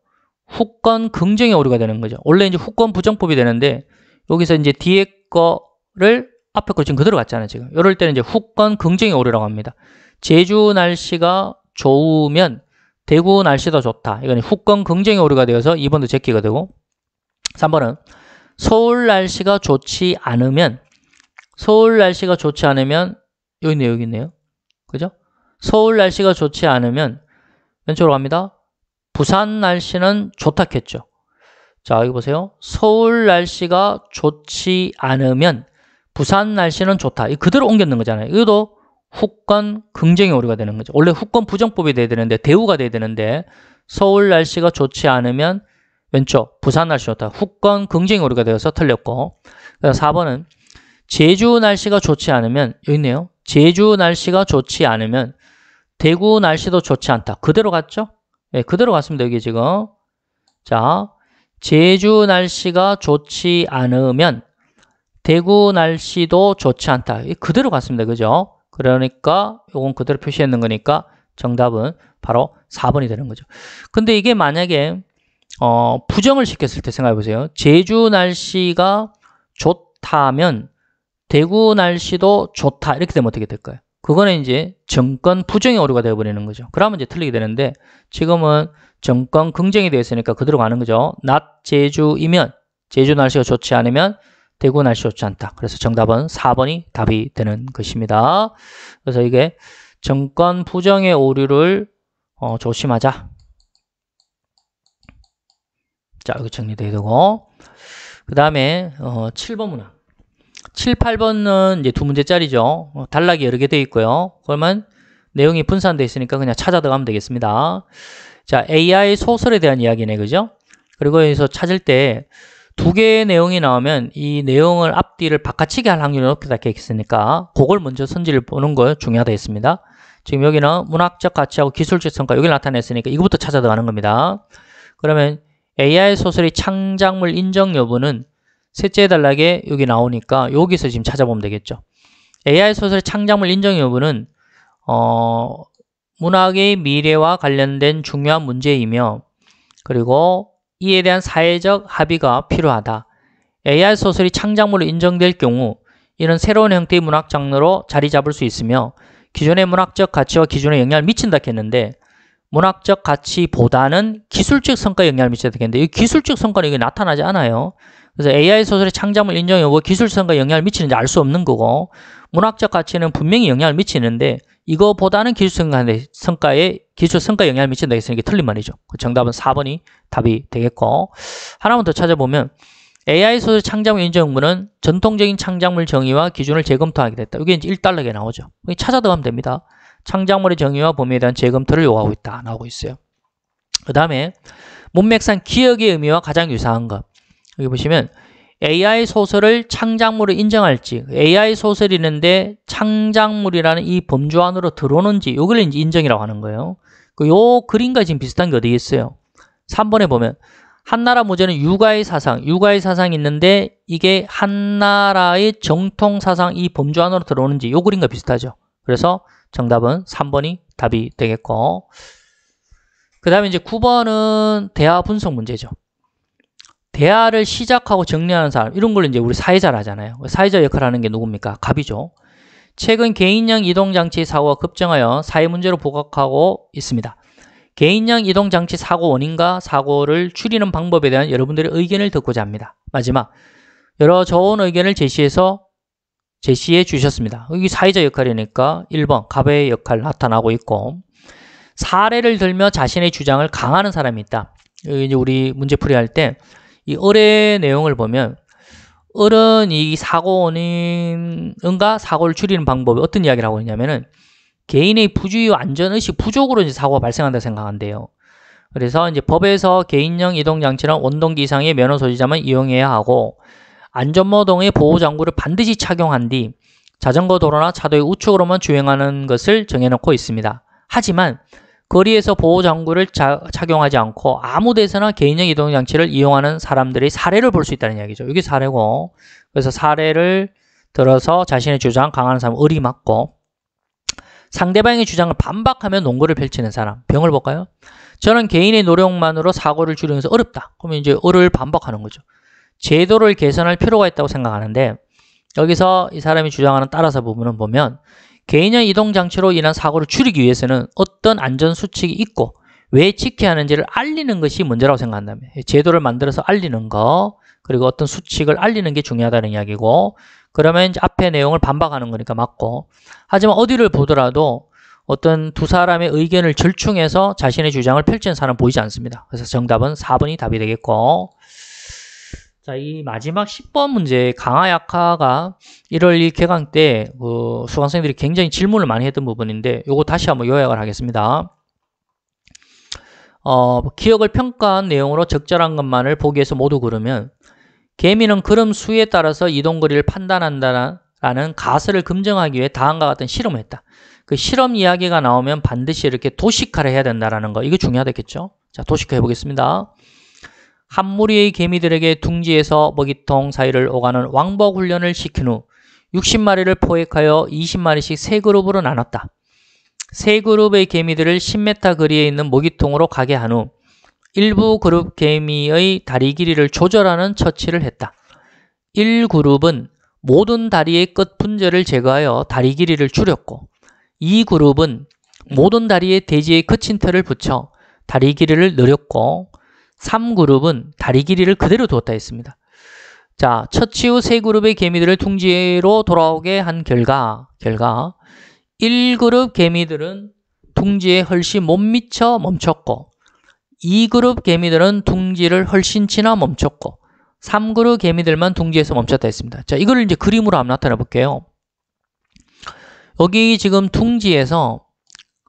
후권 긍정의 오류가 되는 거죠. 원래 이제 후권 부정법이 되는데 여기서 이제 뒤에 거를 앞에 거 지금 그대로 갔잖아요. 지금 이럴 때는 이제 후권 긍정의 오류라고 합니다. 제주 날씨가 좋으면 대구 날씨도 좋다. 이건 후권 긍정의 오류가 되어서 2번도 제끼가 되고 3번은 서울 날씨가 좋지 않으면 여기 있네요. 여기 있네요. 그죠? 서울 날씨가 좋지 않으면 왼쪽으로 갑니다. 부산 날씨는 좋다겠죠. 자, 여기 보세요. 서울 날씨가 좋지 않으면 부산 날씨는 좋다. 이 그대로 옮겼는 거잖아요. 이것도 후권 긍정의 오류가 되는 거죠. 원래 후권 부정법이 돼야 되는데 대우가 돼야 되는데 서울 날씨가 좋지 않으면 왼쪽 부산 날씨 좋다. 후권 긍정의 오류가 되어서 틀렸고 4번은 제주 날씨가 좋지 않으면 여기 있네요. 제주 날씨가 좋지 않으면 대구 날씨도 좋지 않다. 그대로 갔죠? 네, 그대로 갔습니다. 여기 지금 자 제주 날씨가 좋지 않으면 대구 날씨도 좋지 않다. 그대로 갔습니다. 그죠? 그러니까 이건 그대로 표시했는 거니까 정답은 바로 4번이 되는 거죠. 근데 이게 만약에 부정을 시켰을 때 생각해 보세요. 제주 날씨가 좋다면 대구 날씨도 좋다. 이렇게 되면 어떻게 될까요? 그거는 이제 정권 부정의 오류가 되어버리는 거죠. 그러면 이제 틀리게 되는데 지금은 정권 긍정이 되어 있으니까 그대로 가는 거죠. 낮 제주이면 제주 날씨가 좋지 않으면 대구 날씨 좋지 않다. 그래서 정답은 4번이 답이 되는 것입니다. 그래서 이게 정권 부정의 오류를 조심하자. 자, 여기 정리되어 되고 그 다음에 7번 문항 7, 8번은 이제 두 문제짜리죠. 단락이 여러 개 되어 있고요. 그러면 내용이 분산되어 있으니까 그냥 찾아 들어가면 되겠습니다. 자, AI 소설에 대한 이야기네, 그죠? 그리고 여기서 찾을 때 두 개의 내용이 나오면 이 내용을 앞뒤를 바꿔치기 할 확률이 높게 있으니까 그걸 먼저 선지를 보는 거 중요하다 했습니다. 지금 여기는 문학적 가치하고 기술적 성과 여기를 나타냈으니까 이거부터 찾아 들어가는 겁니다. 그러면 AI 소설의 창작물 인정 여부는 셋째 단락에 여기 나오니까 여기서 지금 찾아보면 되겠죠. AI 소설의 창작물 인정 여부는 문학의 미래와 관련된 중요한 문제이며 그리고 이에 대한 사회적 합의가 필요하다. AI 소설이 창작물로 인정될 경우 이는 새로운 형태의 문학 장르로 자리 잡을 수 있으며 기존의 문학적 가치와 기준에 영향을 미친다 했는데 문학적 가치보다는 기술적 성과에 영향을 미친다 했는데 이 기술적 성과는 이게 나타나지 않아요. 그래서 AI 소설의 창작물 인정 여부 기술적 성과에 영향을 미치는지 알 수 없는 거고 문학적 가치는 분명히 영향을 미치는데 이거보다는 기술 성과에 영향을 미친다 했으니까 틀린 말이죠. 정답은 4번이 답이 되겠고 하나만 더 찾아보면 AI 소설 창작물 인정 의무는 전통적인 창작물 정의와 기준을 재검토하게 됐다. 이게 이제 1단락에 나오죠. 찾아 들어가면 됩니다. 창작물의 정의와 범위에 대한 재검토를 요구하고 있다. 나오고 있어요. 그 다음에 문맥상 기억의 의미와 가장 유사한 것. 여기 보시면 AI 소설을 창작물로 인정할지 AI 소설이 있는데 창작물이라는 이 범주 안으로 들어오는지 이걸 이제 인정이라고 하는 거예요. 요 그림과 지금 비슷한 게 어디 있어요? 3번에 보면 한나라 무제는 육아의 사상이 있는데 이게 한나라의 정통 사상 이 범주 안으로 들어오는지 요 그림과 비슷하죠. 그래서 정답은 3번이 답이 되겠고 그 다음에 이제 9번은 대화 분석 문제죠. 대화를 시작하고 정리하는 사람 이런 걸 이제 우리 사회자를 하잖아요. 사회자 역할을 하는 게 누굽니까? 갑이죠. 최근 개인형 이동장치 사고가 급증하여 사회 문제로 부각하고 있습니다. 개인형 이동장치 사고 원인과 사고를 줄이는 방법에 대한 여러분들의 의견을 듣고자 합니다. 마지막 여러 좋은 의견을 제시해 주셨습니다. 여기 사회자 역할이니까 1번 갑의 역할 나타나고 있고 사례를 들며 자신의 주장을 강화하는 사람이 있다. 여기 이제 우리 문제풀이 할 때 이 을의 내용을 보면 을은 이 사고 원인과 사고를 줄이는 방법이 어떤 이야기를 하고 있냐면은 개인의 부주의와 안전의식 부족으로 이제 사고가 발생한다 생각한대요. 그래서 이제 법에서 개인형 이동장치는 원동기 이상의 면허 소지자만 이용해야 하고 안전모동의 보호장구를 반드시 착용한 뒤 자전거 도로나 차도의 우측으로만 주행하는 것을 정해놓고 있습니다. 하지만 거리에서 보호장구를 착용하지 않고 아무 데서나 개인형 이동장치를 이용하는 사람들의 사례를 볼 수 있다는 이야기죠. 이게 사례고, 그래서 사례를 들어서 자신의 주장 강하는 사람은 을이 맞고, 상대방의 주장을 반박하며 논거를 펼치는 사람, 병을 볼까요? 저는 개인의 노력만으로 사고를 줄이는 것은 어렵다. 그러면 이제 을을 반박하는 거죠. 제도를 개선할 필요가 있다고 생각하는데, 여기서 이 사람이 주장하는 따라서 부분은 보면 개인형 이동장치로 인한 사고를 줄이기 위해서는 어떤 안전수칙이 있고 왜 지켜야 하는지를 알리는 것이 문제라고 생각한다면, 제도를 만들어서 알리는 거, 그리고 어떤 수칙을 알리는 게 중요하다는 이야기고, 그러면 이제 앞에 내용을 반박하는 거니까 맞고, 하지만 어디를 보더라도 어떤 두 사람의 의견을 절충해서 자신의 주장을 펼치는 사람 보이지 않습니다. 그래서 정답은 4번이 답이 되겠고, 자, 이 마지막 10번 문제, 강하 약하가 1월 1일 개강 때 수강생들이 굉장히 질문을 많이 했던 부분인데, 요거 다시 한번 요약을 하겠습니다. 기억을 평가한 내용으로 적절한 것만을 보기에서 모두 고르면 개미는 걸음 수에 따라서 이동거리를 판단한다라는 가설을 검증하기 위해 다음과 같은 실험을 했다. 그 실험 이야기가 나오면 반드시 이렇게 도식화를 해야 된다는 거, 이거 중요하겠죠? 자, 도식화 해보겠습니다. 한 무리의 개미들에게 둥지에서 먹이통 사이를 오가는 왕복 훈련을 시킨 후 60마리를 포획하여 20마리씩 세 그룹으로 나눴다. 세 그룹의 개미들을 10m 거리에 있는 먹이통으로 가게 한 후 일부 그룹 개미의 다리 길이를 조절하는 처치를 했다. 1그룹은 모든 다리의 끝 분절을 제거하여 다리 길이를 줄였고, 2그룹은 모든 다리에 돼지의 거친 털을 붙여 다리 길이를 늘렸고, 3그룹은 다리 길이를 그대로 두었다 했습니다. 자, 처치 후 세 그룹의 개미들을 둥지로 돌아오게 한 결과 1그룹 개미들은 둥지에 훨씬 못 미쳐 멈췄고, 2그룹 개미들은 둥지를 훨씬 지나 멈췄고, 3그룹 개미들만 둥지에서 멈췄다 했습니다. 자, 이걸 이제 그림으로 한번 나타내 볼게요. 여기 지금 둥지에서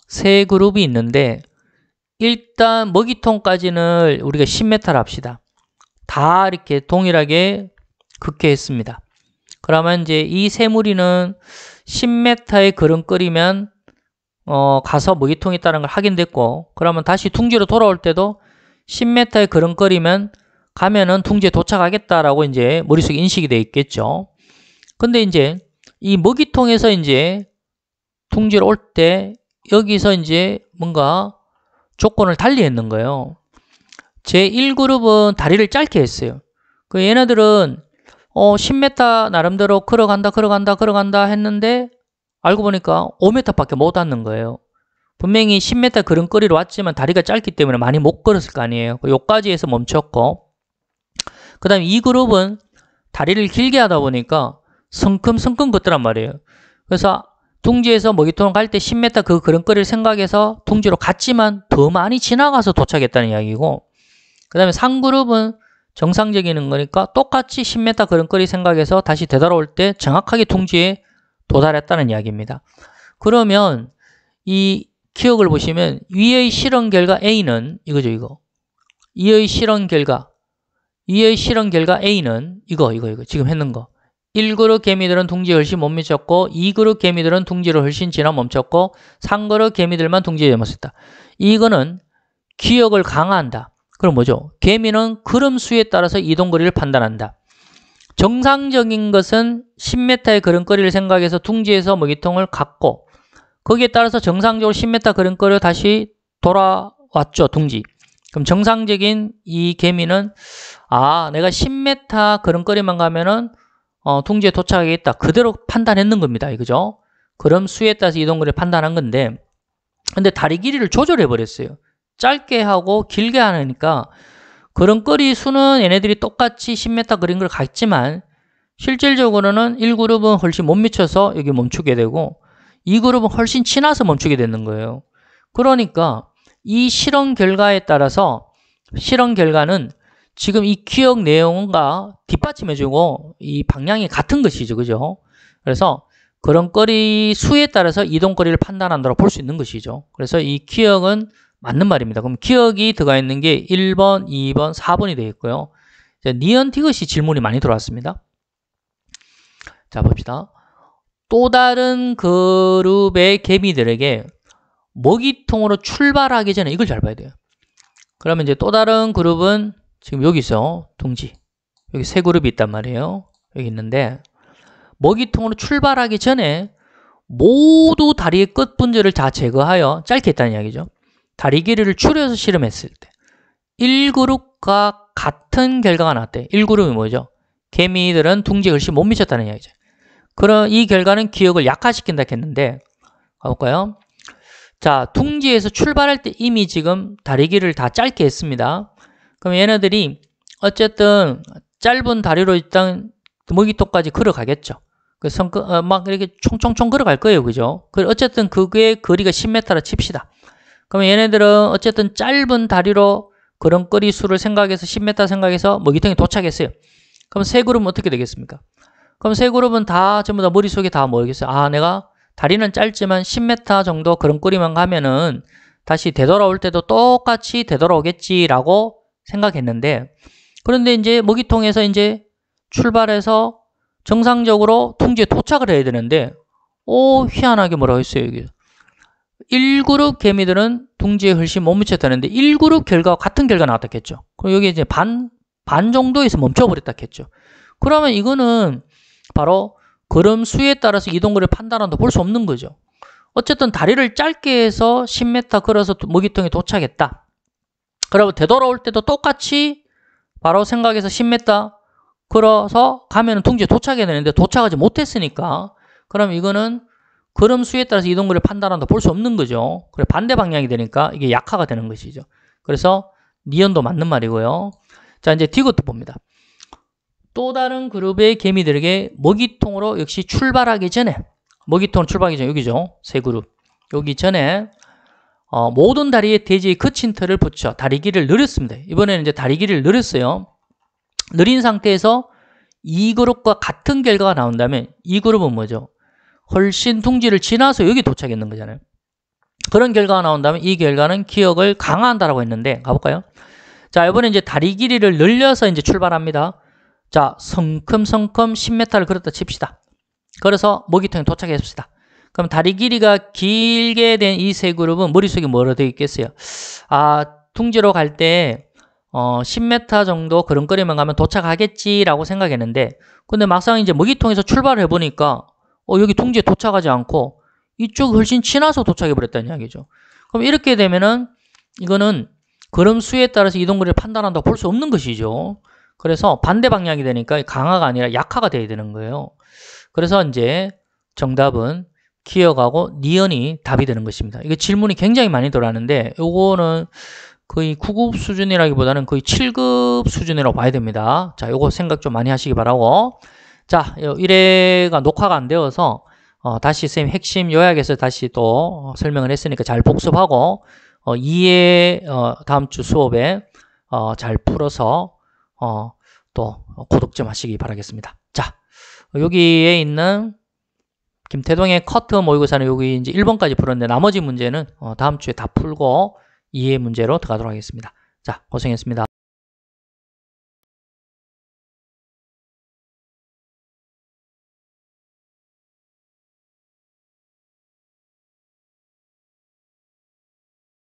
세 그룹이 있는데, 일단 먹이통까지는 우리가 10m를 합시다. 다 이렇게 동일하게 극회했습니다. 그러면 이제 이 세 무리는 10m의 걸음걸이면 가서 먹이통이 있다는 걸 확인됐고, 그러면 다시 둥지로 돌아올 때도 10m의 걸음걸이면 가면은 둥지에 도착하겠다라고 이제 머릿속에 인식이 돼 있겠죠. 근데 이제 이 먹이통에서 이제 둥지로 올 때 여기서 이제 뭔가 조건을 달리 했는 거예요. 제1그룹은 다리를 짧게 했어요. 얘네들은 10m 나름대로 걸어간다 했는데 알고 보니까 5m밖에 못 왔는 거예요. 분명히 10m 걸음거리로 왔지만 다리가 짧기 때문에 많이 못 걸었을 거 아니에요. 여기까지 해서 멈췄고, 그 다음에 2그룹은 다리를 길게 하다 보니까 성큼성큼 걷더란 말이에요. 그래서 둥지에서 먹이통을 갈 때 10m 그 걸음거리를 생각해서 둥지로 갔지만 더 많이 지나가서 도착했다는 이야기고, 그 다음에 3그룹은 정상적인 거니까 똑같이 10m 걸음거리 생각해서 다시 되돌아올 때 정확하게 둥지에 도달했다는 이야기입니다. 그러면 이 기억을 보시면 위의 실험 결과 A는 이거죠, 이거. 위의 실험 결과 A는 이거 지금 했는 거. 1그룹 개미들은 둥지에 훨씬 못 미쳤고, 2그룹 개미들은 둥지를 훨씬 지나 멈췄고, 3그룹 개미들만 둥지에 멈췄다. 이거는 기억을 강화한다. 그럼 뭐죠? 개미는 걸음수에 따라서 이동거리를 판단한다. 정상적인 것은 10m의 걸음거리를 생각해서 둥지에서 먹이통을 갔고, 거기에 따라서 정상적으로 10m 걸음거리로 다시 돌아왔죠, 둥지. 그럼 정상적인 이 개미는 내가 10m 걸음거리만 가면은 둥지에 도착하겠다. 그대로 판단했는 겁니다. 이거죠? 그럼 수에 따라서 이동거리를 판단한 건데, 근데 다리 길이를 조절해 버렸어요. 짧게 하고 길게 하니까 걸음거리 수는 얘네들이 똑같이 10m 걸은 걸 갔지만 실질적으로는 1그룹은 훨씬 못 미쳐서 여기 멈추게 되고 2그룹은 훨씬 지나서 멈추게 되는 거예요. 그러니까 이 실험 결과에 따라서 실험 결과는 지금 이 기억 내용과 뒷받침해주고 이 방향이 같은 것이죠. 그죠? 그래서 걸음거리 수에 따라서 이동거리를 판단한다고 볼 수 있는 것이죠. 그래서 이 기억은 맞는 말입니다. 그럼 기억이 들어가 있는 게 1번, 2번, 4번이 되어 있고요. 니언티것이 질문이 많이 들어왔습니다. 자, 봅시다. 또 다른 그룹의 개미들에게 먹이통으로 출발하기 전에 이걸 잘 봐야 돼요. 그러면 이제 또 다른 그룹은 지금 여기 있어. 둥지. 여기 세 그룹이 있단 말이에요. 여기 있는데 먹이통으로 출발하기 전에 모두 다리의 끝 분절을 다 제거하여 짧게 했다는 이야기죠. 다리 길이를 줄여서 실험했을 때 1그룹과 같은 결과가 나왔대. 1그룹이 뭐죠? 개미들은 둥지에 훨씬 못 미쳤다는 이야기죠. 그럼 이 결과는 기억을 약화시킨다 했는데 가볼까요? 자, 둥지에서 출발할 때 이미 지금 다리 길이를 다 짧게 했습니다. 그럼 얘네들이 어쨌든 짧은 다리로 일단 먹이통까지 걸어가겠죠. 그래서 막 이렇게 총총총 걸어갈 거예요. 그죠? 어쨌든 그게 거리가 10m라 칩시다. 그러면 얘네들은 어쨌든 짧은 다리로 걸음걸이 수를 생각해서 10m 생각해서 먹이통에 도착했어요. 그럼 세 그룹은 어떻게 되겠습니까? 그럼 세 그룹은 다 전부 다 머릿속에 다 뭐겠어요? 아, 내가 다리는 짧지만 10m 정도 걸음걸이만 가면은 다시 되돌아올 때도 똑같이 되돌아오겠지라고 생각했는데, 그런데 이제 먹이통에서 이제 출발해서 정상적으로 둥지에 도착을 해야 되는데, 희한하게 뭐라고 했어요, 여기. 1그룹 개미들은 둥지에 훨씬 못 미쳤다는데 1그룹 결과와 같은 결과 나왔다 했죠. 그럼 여기 이제 반 정도에서 멈춰버렸다 했죠. 그러면 이거는 바로 걸음수에 따라서 이동거리를 판단한다 볼 수 없는 거죠. 어쨌든 다리를 짧게 해서 10m 걸어서 먹이통에 도착했다. 그러면 되돌아올 때도 똑같이 바로 생각해서 10m 걸어서 가면 둥지에 도착해야 되는데 도착하지 못했으니까 그럼 이거는 걸음수에 따라서 이동거리를 판단한다 볼 수 없는 거죠. 그래 반대 방향이 되니까 이게 약화가 되는 것이죠. 그래서 니은도 맞는 말이고요. 자, 이제 디귿도 봅니다. 또 다른 그룹의 개미들에게 먹이통으로 역시 출발하기 전에 여기죠. 세 그룹. 여기 전에 모든 다리에 대지의 거친 털을 붙여 다리 길이를 늘렸습니다. 이번에는 이제 다리 길이를 늘렸어요. 늘린 상태에서 이 그룹과 같은 결과가 나온다면 이 그룹은 뭐죠? 훨씬 둥지를 지나서 여기 도착했는 거잖아요. 그런 결과가 나온다면 이 결과는 기억을 강화한다라고 했는데 가볼까요? 자, 이번에 이제 다리 길이를 늘려서 이제 출발합니다. 자, 성큼성큼 10m를 걸었다 칩시다. 그래서 먹이통에 도착했습니다. 그럼 다리 길이가 길게 된 이 세 그룹은 머릿속에 뭐로 되어 있겠어요? 아, 둥지로 갈 때 10m 정도 걸음걸이만 가면 도착하겠지라고 생각했는데 근데 막상 이제 먹이통에서 출발을 해보니까 여기 둥지에 도착하지 않고 이쪽 훨씬 지나서 도착해버렸다는 이야기죠. 그럼 이렇게 되면은 이거는 걸음수에 따라서 이동거리를 판단한다고 볼 수 없는 것이죠. 그래서 반대 방향이 되니까 강화가 아니라 약화가 돼야 되는 거예요. 그래서 이제 정답은 기억하고 니은이 답이 되는 것입니다. 이거 질문이 굉장히 많이 들어왔는데 요거는 거의 9급 수준이라기보다는 거의 7급 수준이라고 봐야 됩니다. 자, 요거 생각 좀 많이 하시기 바라고. 자, 1회가 녹화가 안 되어서 다시 선생님 핵심 요약에서 다시 또 설명을 했으니까 잘 복습하고 2회 다음 주 수업에 잘 풀어서 또 고득 좀 하시기 바라겠습니다. 자, 여기에 있는 김태동의 커트 모의고사는 여기 이제 1번까지 풀었는데 나머지 문제는 다음 주에 다 풀고 2회 문제로 들어가도록 하겠습니다. 자, 고생했습니다.